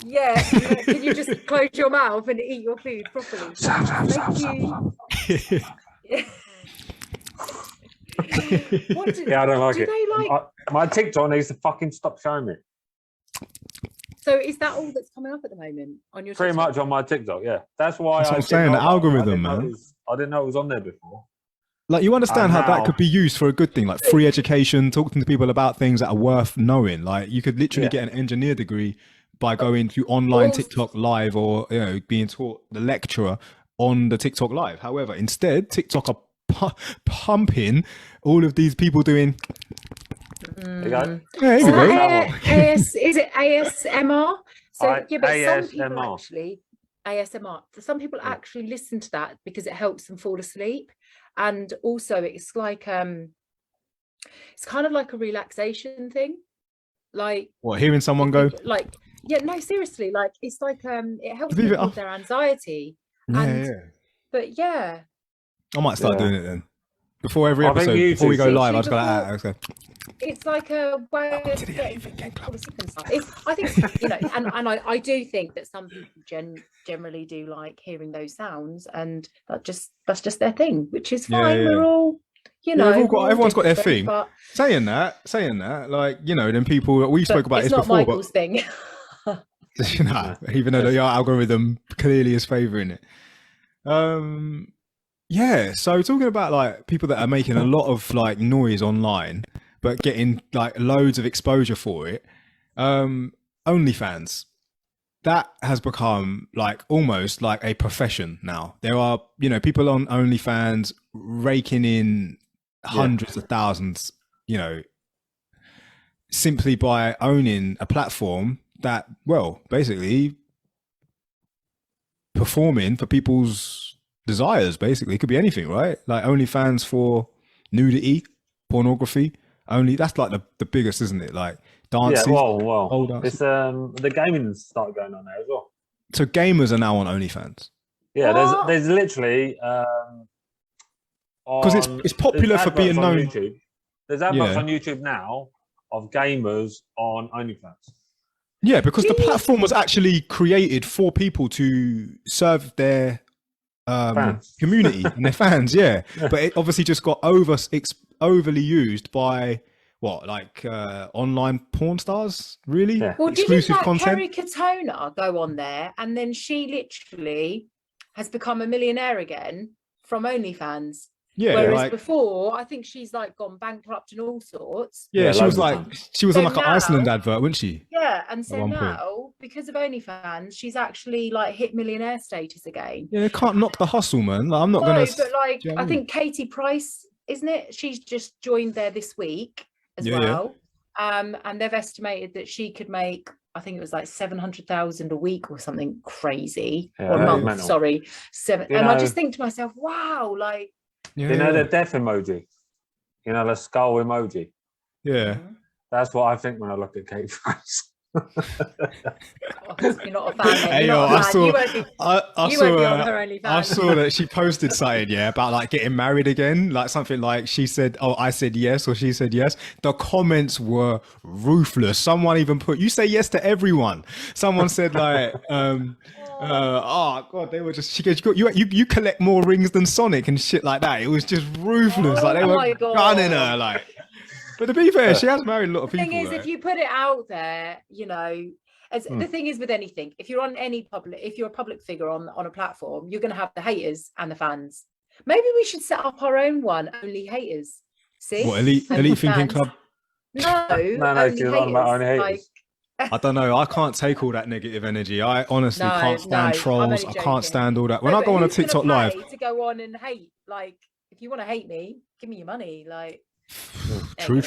Yeah, can you just close your mouth and eat your food properly? Thank you. I don't like it. My TikTok needs to fucking stop showing me. So is that all that's coming up at the moment on your Pretty TikTok? much on my TikTok, yeah. That's why I'm saying, the algorithm, man. I didn't know it was on there before. Like, you understand how that could be used for a good thing, like free education, talking to people about things that are worth knowing. Like, you could literally get an engineer degree by going to online TikTok live or, you know, being taught the lecturer on the TikTok live. However, instead, TikTok are pumping all of these people doing. There you go. There you go. Is it ASMR? So yeah, but some people ASMR. actually ASMR. Some people actually listen to that because it helps them fall asleep, and also it's like it's kind of like a relaxation thing. Like What, hearing someone go? Like no, seriously, like it's like it helps Leave them it with their anxiety. Yeah. But yeah. I might start doing it then. Before every episode, before we go live, I just go. It's like a way of getting fall asleep and stuff. I think, you know, and I do think that some people generally do like hearing those sounds, and that's just their thing, which is fine. We're all, you know, everyone's got their thing. But saying that, like, you know, then people, we spoke about this before. It's not Michael's thing. You know, even though the algorithm clearly is favouring it. Yeah, so talking about like people that are making a lot of like noise online but getting like loads of exposure for it, OnlyFans, that has become like almost like a profession now. There are, you know, people on OnlyFans raking in hundreds of thousands, you know, simply by owning a platform that, well, basically performing for people's desires. Basically, it could be anything, right? Like OnlyFans for nudity, pornography. That's like the biggest, isn't it? Like dances. Yeah, well. It's the gaming started going on there as well. So gamers are now on OnlyFans. Yeah, there's literally because it's popular for being known. YouTube. There's adverts on YouTube now of gamers on OnlyFans. Yeah, because the platform was actually created for people to serve their community and their fans, but it obviously just got overly used by online porn stars, really. Well, exclusive didn't content. Kerry Katona go on there, and then she literally has become a millionaire again from OnlyFans? Whereas before, I think she's like gone bankrupt and all sorts. Yeah, she was on like an Iceland advert, wasn't she? Yeah, and so now, because of OnlyFans, she's actually like hit millionaire status again. Yeah, they can't knock the hustle, man. Like, I'm not gonna. But like, I think Katie Price, isn't it? She's just joined there this week as well. And they've estimated that she could make, I think it was like 700,000 a week or something crazy, or a month. Mental. Sorry, I just think to myself, wow, like. You know the death emoji? You know, the skull emoji? Yeah. That's what I think when I look at Kate Price. God, you're not a fan, mate. Hey, You're yo, not a I fan. saw, You won't be. I You won't be on saw, her OnlyFans. I saw that she posted something, yeah, about like getting married again, like something like she said, "Oh, I said yes," or she said yes. The comments were ruthless. Someone even put, "You say yes to everyone." Someone said like, "Oh God," they were just. She goes, "You collect more rings than Sonic and shit like that." It was just ruthless. Like they Oh were my God. gunning her, like. But to be fair, she has married a lot of The people. thing is, right? if you put it out there, you know, as the thing is with anything, if you're on any public, if you're a public figure on a platform, you're going to have the haters and the fans. Maybe we should set up our own one, only haters. See, What elite Only thinking fans. club? No, No, only she's on about only haters. haters. Like, I don't know. I can't take all that negative energy. I honestly No, can't stand no, I'm trolls. only I can't joking. stand all that. When no, I but go on a who's gonna TikTok live, pay to go on and hate? Like, if you want to hate me, give me your money. Like, true.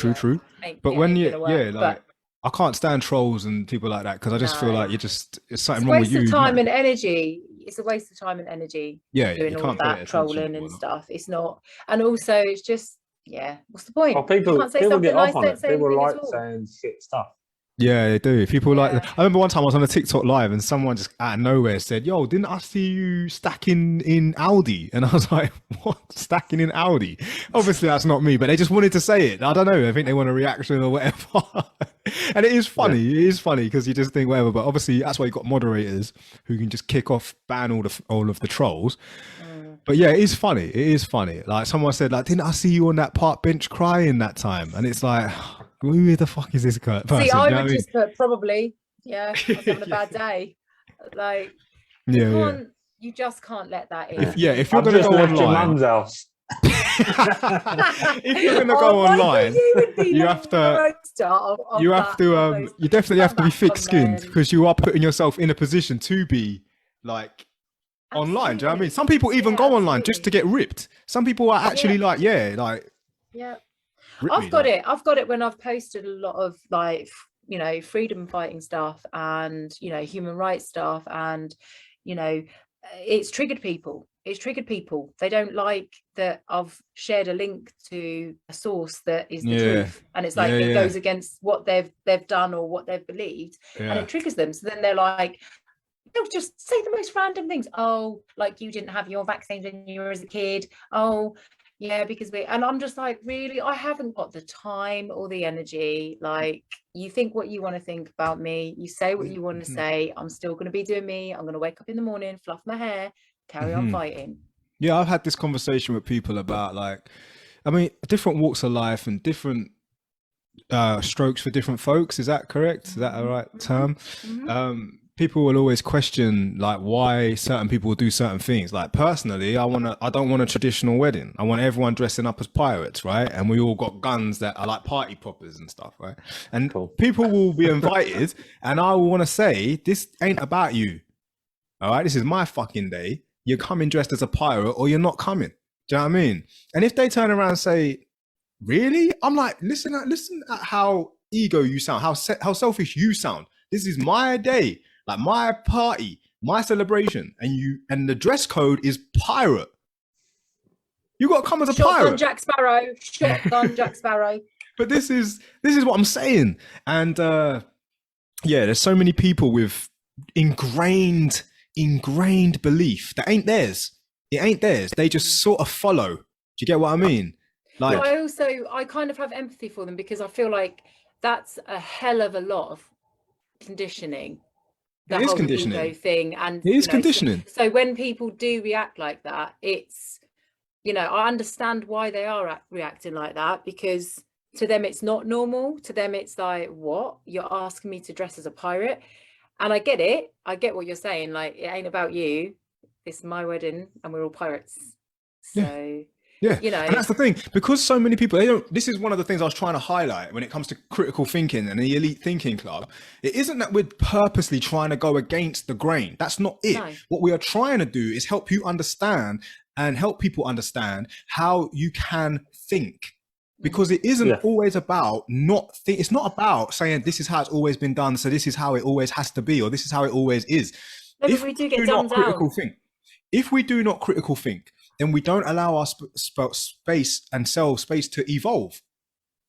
But when you, like, but I can't stand trolls and people like that because I just feel No. like it's it's something a wrong with waste you. of time and energy. It's a waste of time and energy Yeah, doing you all can't that pay attention trolling to and whatnot. stuff. It's not, and also it's just, yeah. What's the point? Oh, people You can't say get something nice. off on Don't it. say People anything like at all. saying shit stuff. Yeah, they do. People like. Yeah. I remember one time I was on a TikTok live and someone just out of nowhere said, "Yo, didn't I see you stacking in Aldi?" And I was like, "What? Stacking in Aldi?" Obviously, that's not me, but they just wanted to say it. I don't know. I think they want a reaction or whatever. And it is funny. Yeah. It is funny because you just think whatever. But obviously, that's why you got moderators who can just kick off, ban all of the trolls. But yeah, it is funny. It is funny. Like someone said, like, "Didn't I see you on that park bench crying that time?" And it's like, who the fuck is this guy? Person? See, Do I you know would what just put probably. Yeah, I was having a bad day. Like, you Yeah, can't. You just can't let that in. if you're I've gonna just go left your online, mum's house. if you're gonna go why online, you would be you the have to. roaster of You have that, to. of those You definitely have to be comebacks thick-skinned on there. because you are putting yourself in a position to be like online. Do you know what I mean? Absolutely. Some people even Yeah, go online just to absolutely. get ripped. Some people are actually Yeah. like, yeah, like. Yeah. Rip I've me, got like. it. I've got it when I've posted a lot of like, you know, freedom fighting stuff and, you know, human rights stuff. And, you know, it's triggered people. It's triggered people. They don't like that I've shared a link to a source that is the truth. And it's like, it goes against what they've done or what they've believed. And it triggers them. So then they're like, they'll just say the most random things. Oh, like you didn't have your vaccines when you were as a kid. Oh, yeah, because and I'm just like, really, I haven't got the time or the energy. Like, you think what you want to think about me, you say what you want to say. I'm still going to be doing me. I'm going to wake up in the morning, fluff my hair, carry on fighting. Yeah, I've had this conversation with people about like, I mean, different walks of life and different strokes for different folks. Is that correct? Is that a right term? People will always question like why certain people do certain things. Like personally, I don't want a traditional wedding. I want everyone dressing up as pirates, right? And we all got guns that are like party poppers and stuff, right? And people will be invited, and I will want to say, this ain't about you. All right, this is my fucking day. You're coming dressed as a pirate, or you're not coming. Do you know what I mean? And if they turn around and say, "Really?" I'm like, listen at how ego you sound, how selfish you sound. This is my day. Like my party, my celebration, and the dress code is pirate. You got to come as a pirate. Jack Sparrow. Shotgun Jack Sparrow. But this is what I'm saying. And yeah, there's so many people with ingrained belief that ain't theirs. It ain't theirs. They just sort of follow. Do you get what I mean? Like, I kind of have empathy for them because I feel like that's a hell of a lot of conditioning. The it is whole conditioning. ego thing, and it is conditioning. So when people do react like that, it's, you know, I understand why they are reacting like that, because to them it's not normal. To them it's like, what? You're asking me to dress as a pirate? And I get it. I get what you're saying. Like, it ain't about you. This is my wedding, and we're all pirates. So. Yeah, you know, and that's the thing, because so many people, this is one of the things I was trying to highlight when it comes to critical thinking and the elite thinking club. It isn't that we're purposely trying to go against the grain. That's not it. No. What we are trying to do is help you understand and help people understand how you can think. Because it isn't always about it's not about saying this is how it's always been done, so this is how it always has to be, or this is how it always is. No, if we do get dumbed down. If we do not critical think, then we don't allow our space and self space to evolve.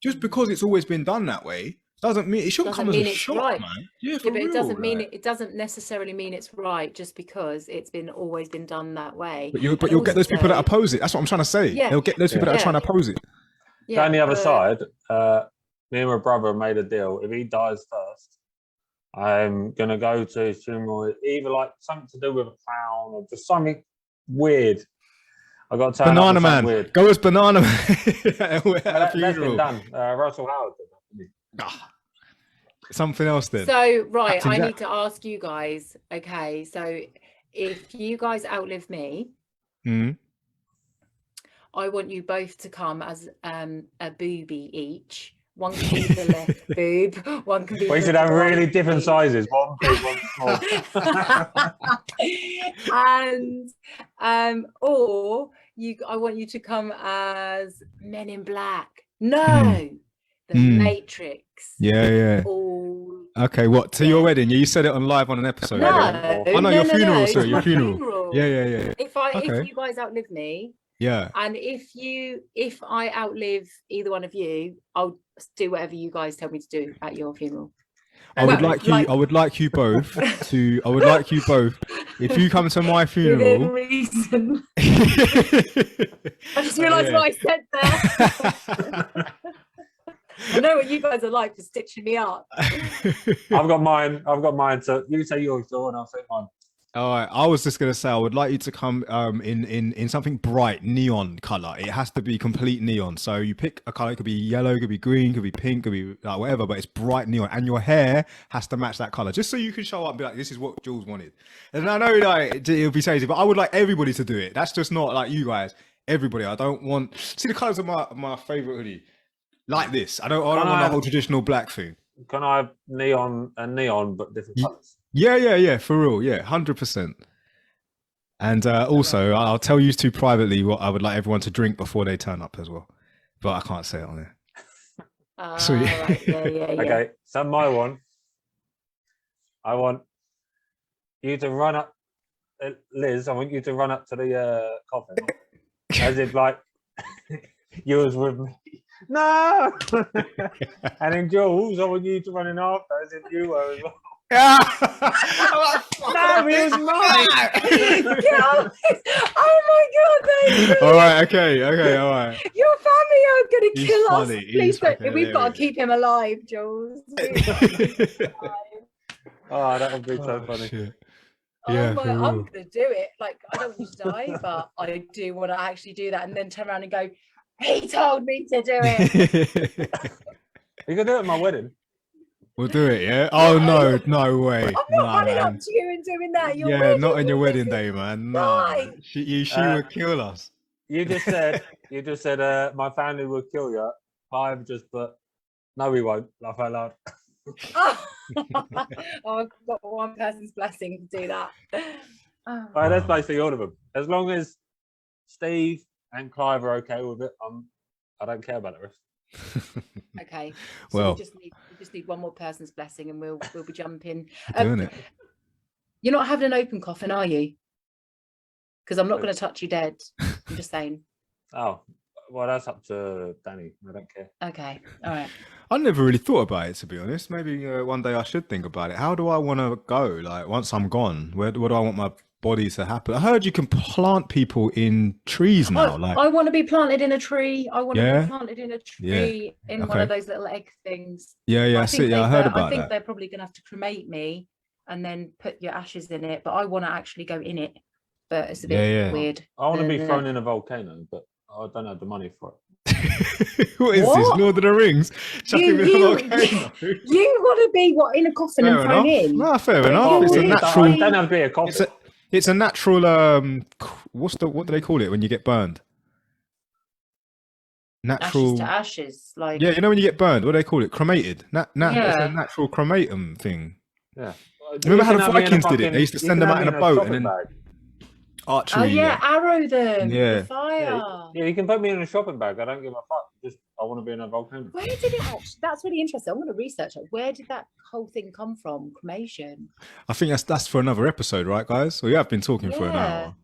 Just because it's always been done that way Doesn't mean it shouldn't Doesn't come as a mean it's shock, right. man. Yeah, for Yeah, but real. it doesn't mean like. it doesn't necessarily mean it's right just because it's always been done that way. But you'll And get those people that also- oppose it. That's what I'm trying to say. Yeah. They'll get those people that are trying to oppose it. So on the other but- side, me and my brother made a deal. If he dies first, I'm gonna go to his funeral, either like something to do with a clown or just something weird. I got to turn up Banana with something Man. weird. Go as Banana Man at a That's been funeral. done. Russell Howard did that. Ah. Something else then. So, right, Captain I Jack. need to ask you guys. Okay, so if you guys outlive me, Mhm. I want you both to come as a boobie each. One can be the left boob, one can be We the should have right really different boob. sizes. One big, one small. And or I want you to come as Men in Black. No, the Matrix. Yeah. All Okay, what? To your wedding? Yeah, you said it on live on an episode. no, yeah? Oh no, your funeral, it's sorry, your my funeral. Yeah. If Okay. you guys outlive me, Yeah. and if I outlive either one of you, I'll do whatever you guys tell me to do at your funeral. I would like you both to. I would like you both. If you come to my Within funeral. reason. I just realised what I said there. I know what you guys are like for stitching me up. I've got mine. So you say yours, Joe, and I'll say mine. All right. I was just gonna say I would like you to come in something bright, neon color. It has to be complete neon. So you pick a color. It could be yellow, could be green, could be pink, could be like whatever. But it's bright neon, and your hair has to match that color, just so you can show up and be like, "This is what Jules wanted." And I know like it'll be crazy, but I would like everybody to do it. That's just not like you guys. Everybody. I don't want see the colors of my favorite hoodie like this. I don't want the whole traditional black thing. Can I have neon but different colors? Yeah, for real, yeah, 100%. And also, I'll tell you two privately what I would like everyone to drink before they turn up as well, but I can't say it on there. Sweet. Right, yeah. Okay, so my one, I want you to run up, Liz. I want you to run up to the coffin, as if like you was with me. No. And then Jules, I want you to run in after, as if you were as well. Yeah. No, he was mine. Oh my god, David. All right, okay, all right. Your family are gonna He's kill funny, us. he's Please don't. fucking We've got to hilarious. keep him alive, Jules. Oh, that would be so funny. Shit. Oh Yeah, my, for I'm real. gonna do it. Like, I don't want you to die, but I do want to actually do that, and then turn around and go, he told me to do it. You can do it at my wedding. We'll do it, yeah? Oh, no way. I'm not running up to you and doing that. Your Yeah, wedding not on your will wedding listen. day, man. No. Right. She would kill us. You just said, my family will kill you. I've just put, no, we won't. Laugh out loud. Oh, I've got one person's blessing to do that. Oh. Right, that's basically all of them. As long as Steve and Clive are okay with it, I don't care about the rest. Okay. So Well. we just need one more person's blessing, and we'll be jumping. Doing it. You're not having an open coffin, are you? Because I'm not going to touch you dead. I'm just saying. Oh, well, that's up to Danny. I don't care. Okay. All right. I never really thought about it, to be honest. Maybe one day I should think about it. How do I want to go? Like, once I'm gone, where do I want my body to happen? I heard you can plant people in trees now. I want to be planted in a tree. I want to Yeah? be planted in a tree in one Okay. of those little egg things. Yeah, I that's it. Yeah, I heard about I think that. they're probably going to have to cremate me and then put your ashes in it. But I want to actually go in it. But it's a bit Yeah. weird. I want to be Uh, thrown in a volcano, but I don't have the money for it. What is this? What? Lord of the Rings? Chucking You- me in a you- volcano. You want to be in a coffin Fair and thrown enough. in? No, fair enough. Oh, It's a really? I natural. don't have to be a coffin. It's a natural. What do they call it when you get burned? Natural. Ashes to ashes, like Yeah, you know when you get burned, what do they call it? Cremated. It's Yeah. a natural crematum thing. Yeah. Remember how You the can have me in a Vikings did it? fucking- They used to you send can them have out me in a boat shopping and then bag. archery. oh yeah, arrow them. Yeah. With fire. Yeah, you can put me in a shopping bag. I don't give a fuck. Just I want to be in a volcano. Where did it actually? That's really interesting. I'm going to research it. Where did that whole thing come from? Cremation. I think that's for another episode, right, guys? We have been talking for an Yeah. hour.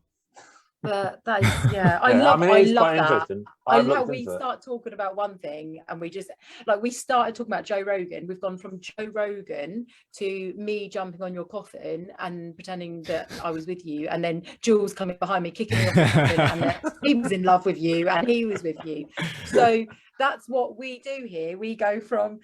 But that is, yeah, I Yeah, love, mean, I it's love quite that. interesting. I I've know looked we into it. start talking about one thing and we just like we started talking about Joe Rogan. We've gone from Joe Rogan to me jumping on your coffin and pretending that I was with you, and then Jules coming behind me kicking me off the coffin, and then he was in love with you and he was with you. So that's what we do here. We go from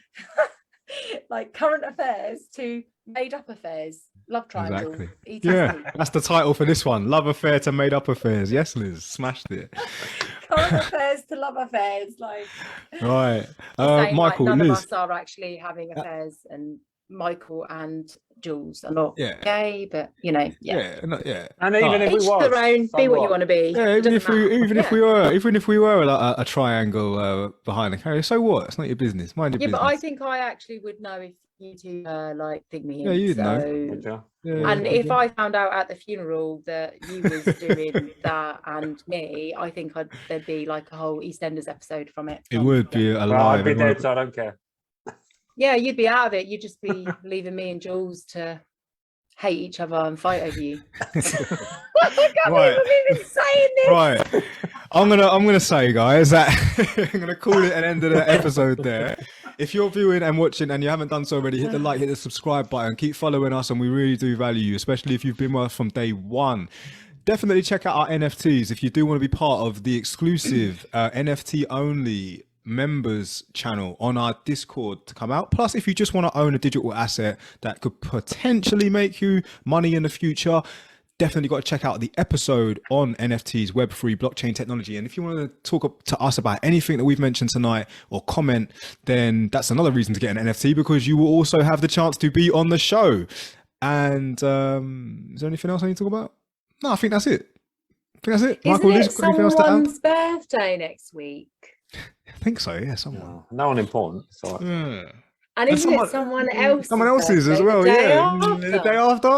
like current affairs to made up affairs. Love triangle. Exactly. ETC. Yeah, that's the title for this one. Love affair to made up affairs. Yes, Liz, smashed it. Current affairs to love affairs, like Right. saying Michael, like none Liz. of us are actually having affairs, and Michael and Jules are not Yeah. gay, but you know, Yeah. Yeah. And even if we each was, their own. so Be what you what? want to be. Yeah, It doesn't matter. even if we were like a triangle behind the camera, so what? It's not your business. Mind your Yeah, business. but I think I actually would know if you two like dig me in. Yeah, you'd know. Would you? Yeah, And yeah, if yeah. I found out at the funeral that you was doing that and me, I think there'd be like a whole EastEnders episode from it. It would be a Well, I'd live. be dead, so I don't care. Yeah, you'd be out of it. You'd just be leaving me and Jules to hate each other and fight over you. I can't Right. believe I'm even saying this. Right. I'm gonna say, guys, that I'm gonna call it an end of the episode there. If you're viewing and watching and you haven't done so already, hit the like, hit the subscribe button, keep following us, and we really do value you, especially if you've been with us from day one. Definitely check out our NFTs if you do want to be part of the exclusive NFT only members channel on our Discord to come out. Plus, if you just want to own a digital asset that could potentially make you money in the future, definitely got to check out the episode on NFTs, Web3, blockchain technology. And if you want to talk to us about anything that we've mentioned tonight or comment, then that's another reason to get an NFT, because you will also have the chance to be on the show. And is there anything else I need to talk about? No, I think that's it. Michael, Isn't Liz, it got anything else to add? someone's birthday next week? I think so, yeah, someone. No one important. So Yeah. And isn't it someone else's? Someone else's as birthday well, the day yeah. The day after.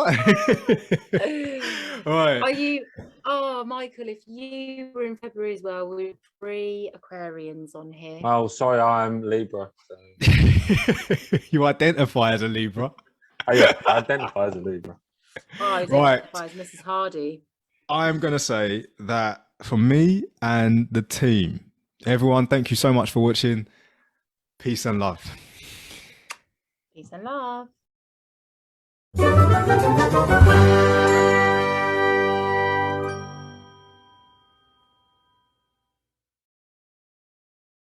Right. Are you? Oh, Michael, if you were in February as well, we're 3 Aquarians on here. well, sorry, I'm Libra. So. You identify as a Libra. Oh, yeah, I identify as a Libra. Oh, I Right. identify as Mrs. Hardy. I'm going to say that for me and the team, everyone, thank you so much for watching. Peace and love. Peace and love.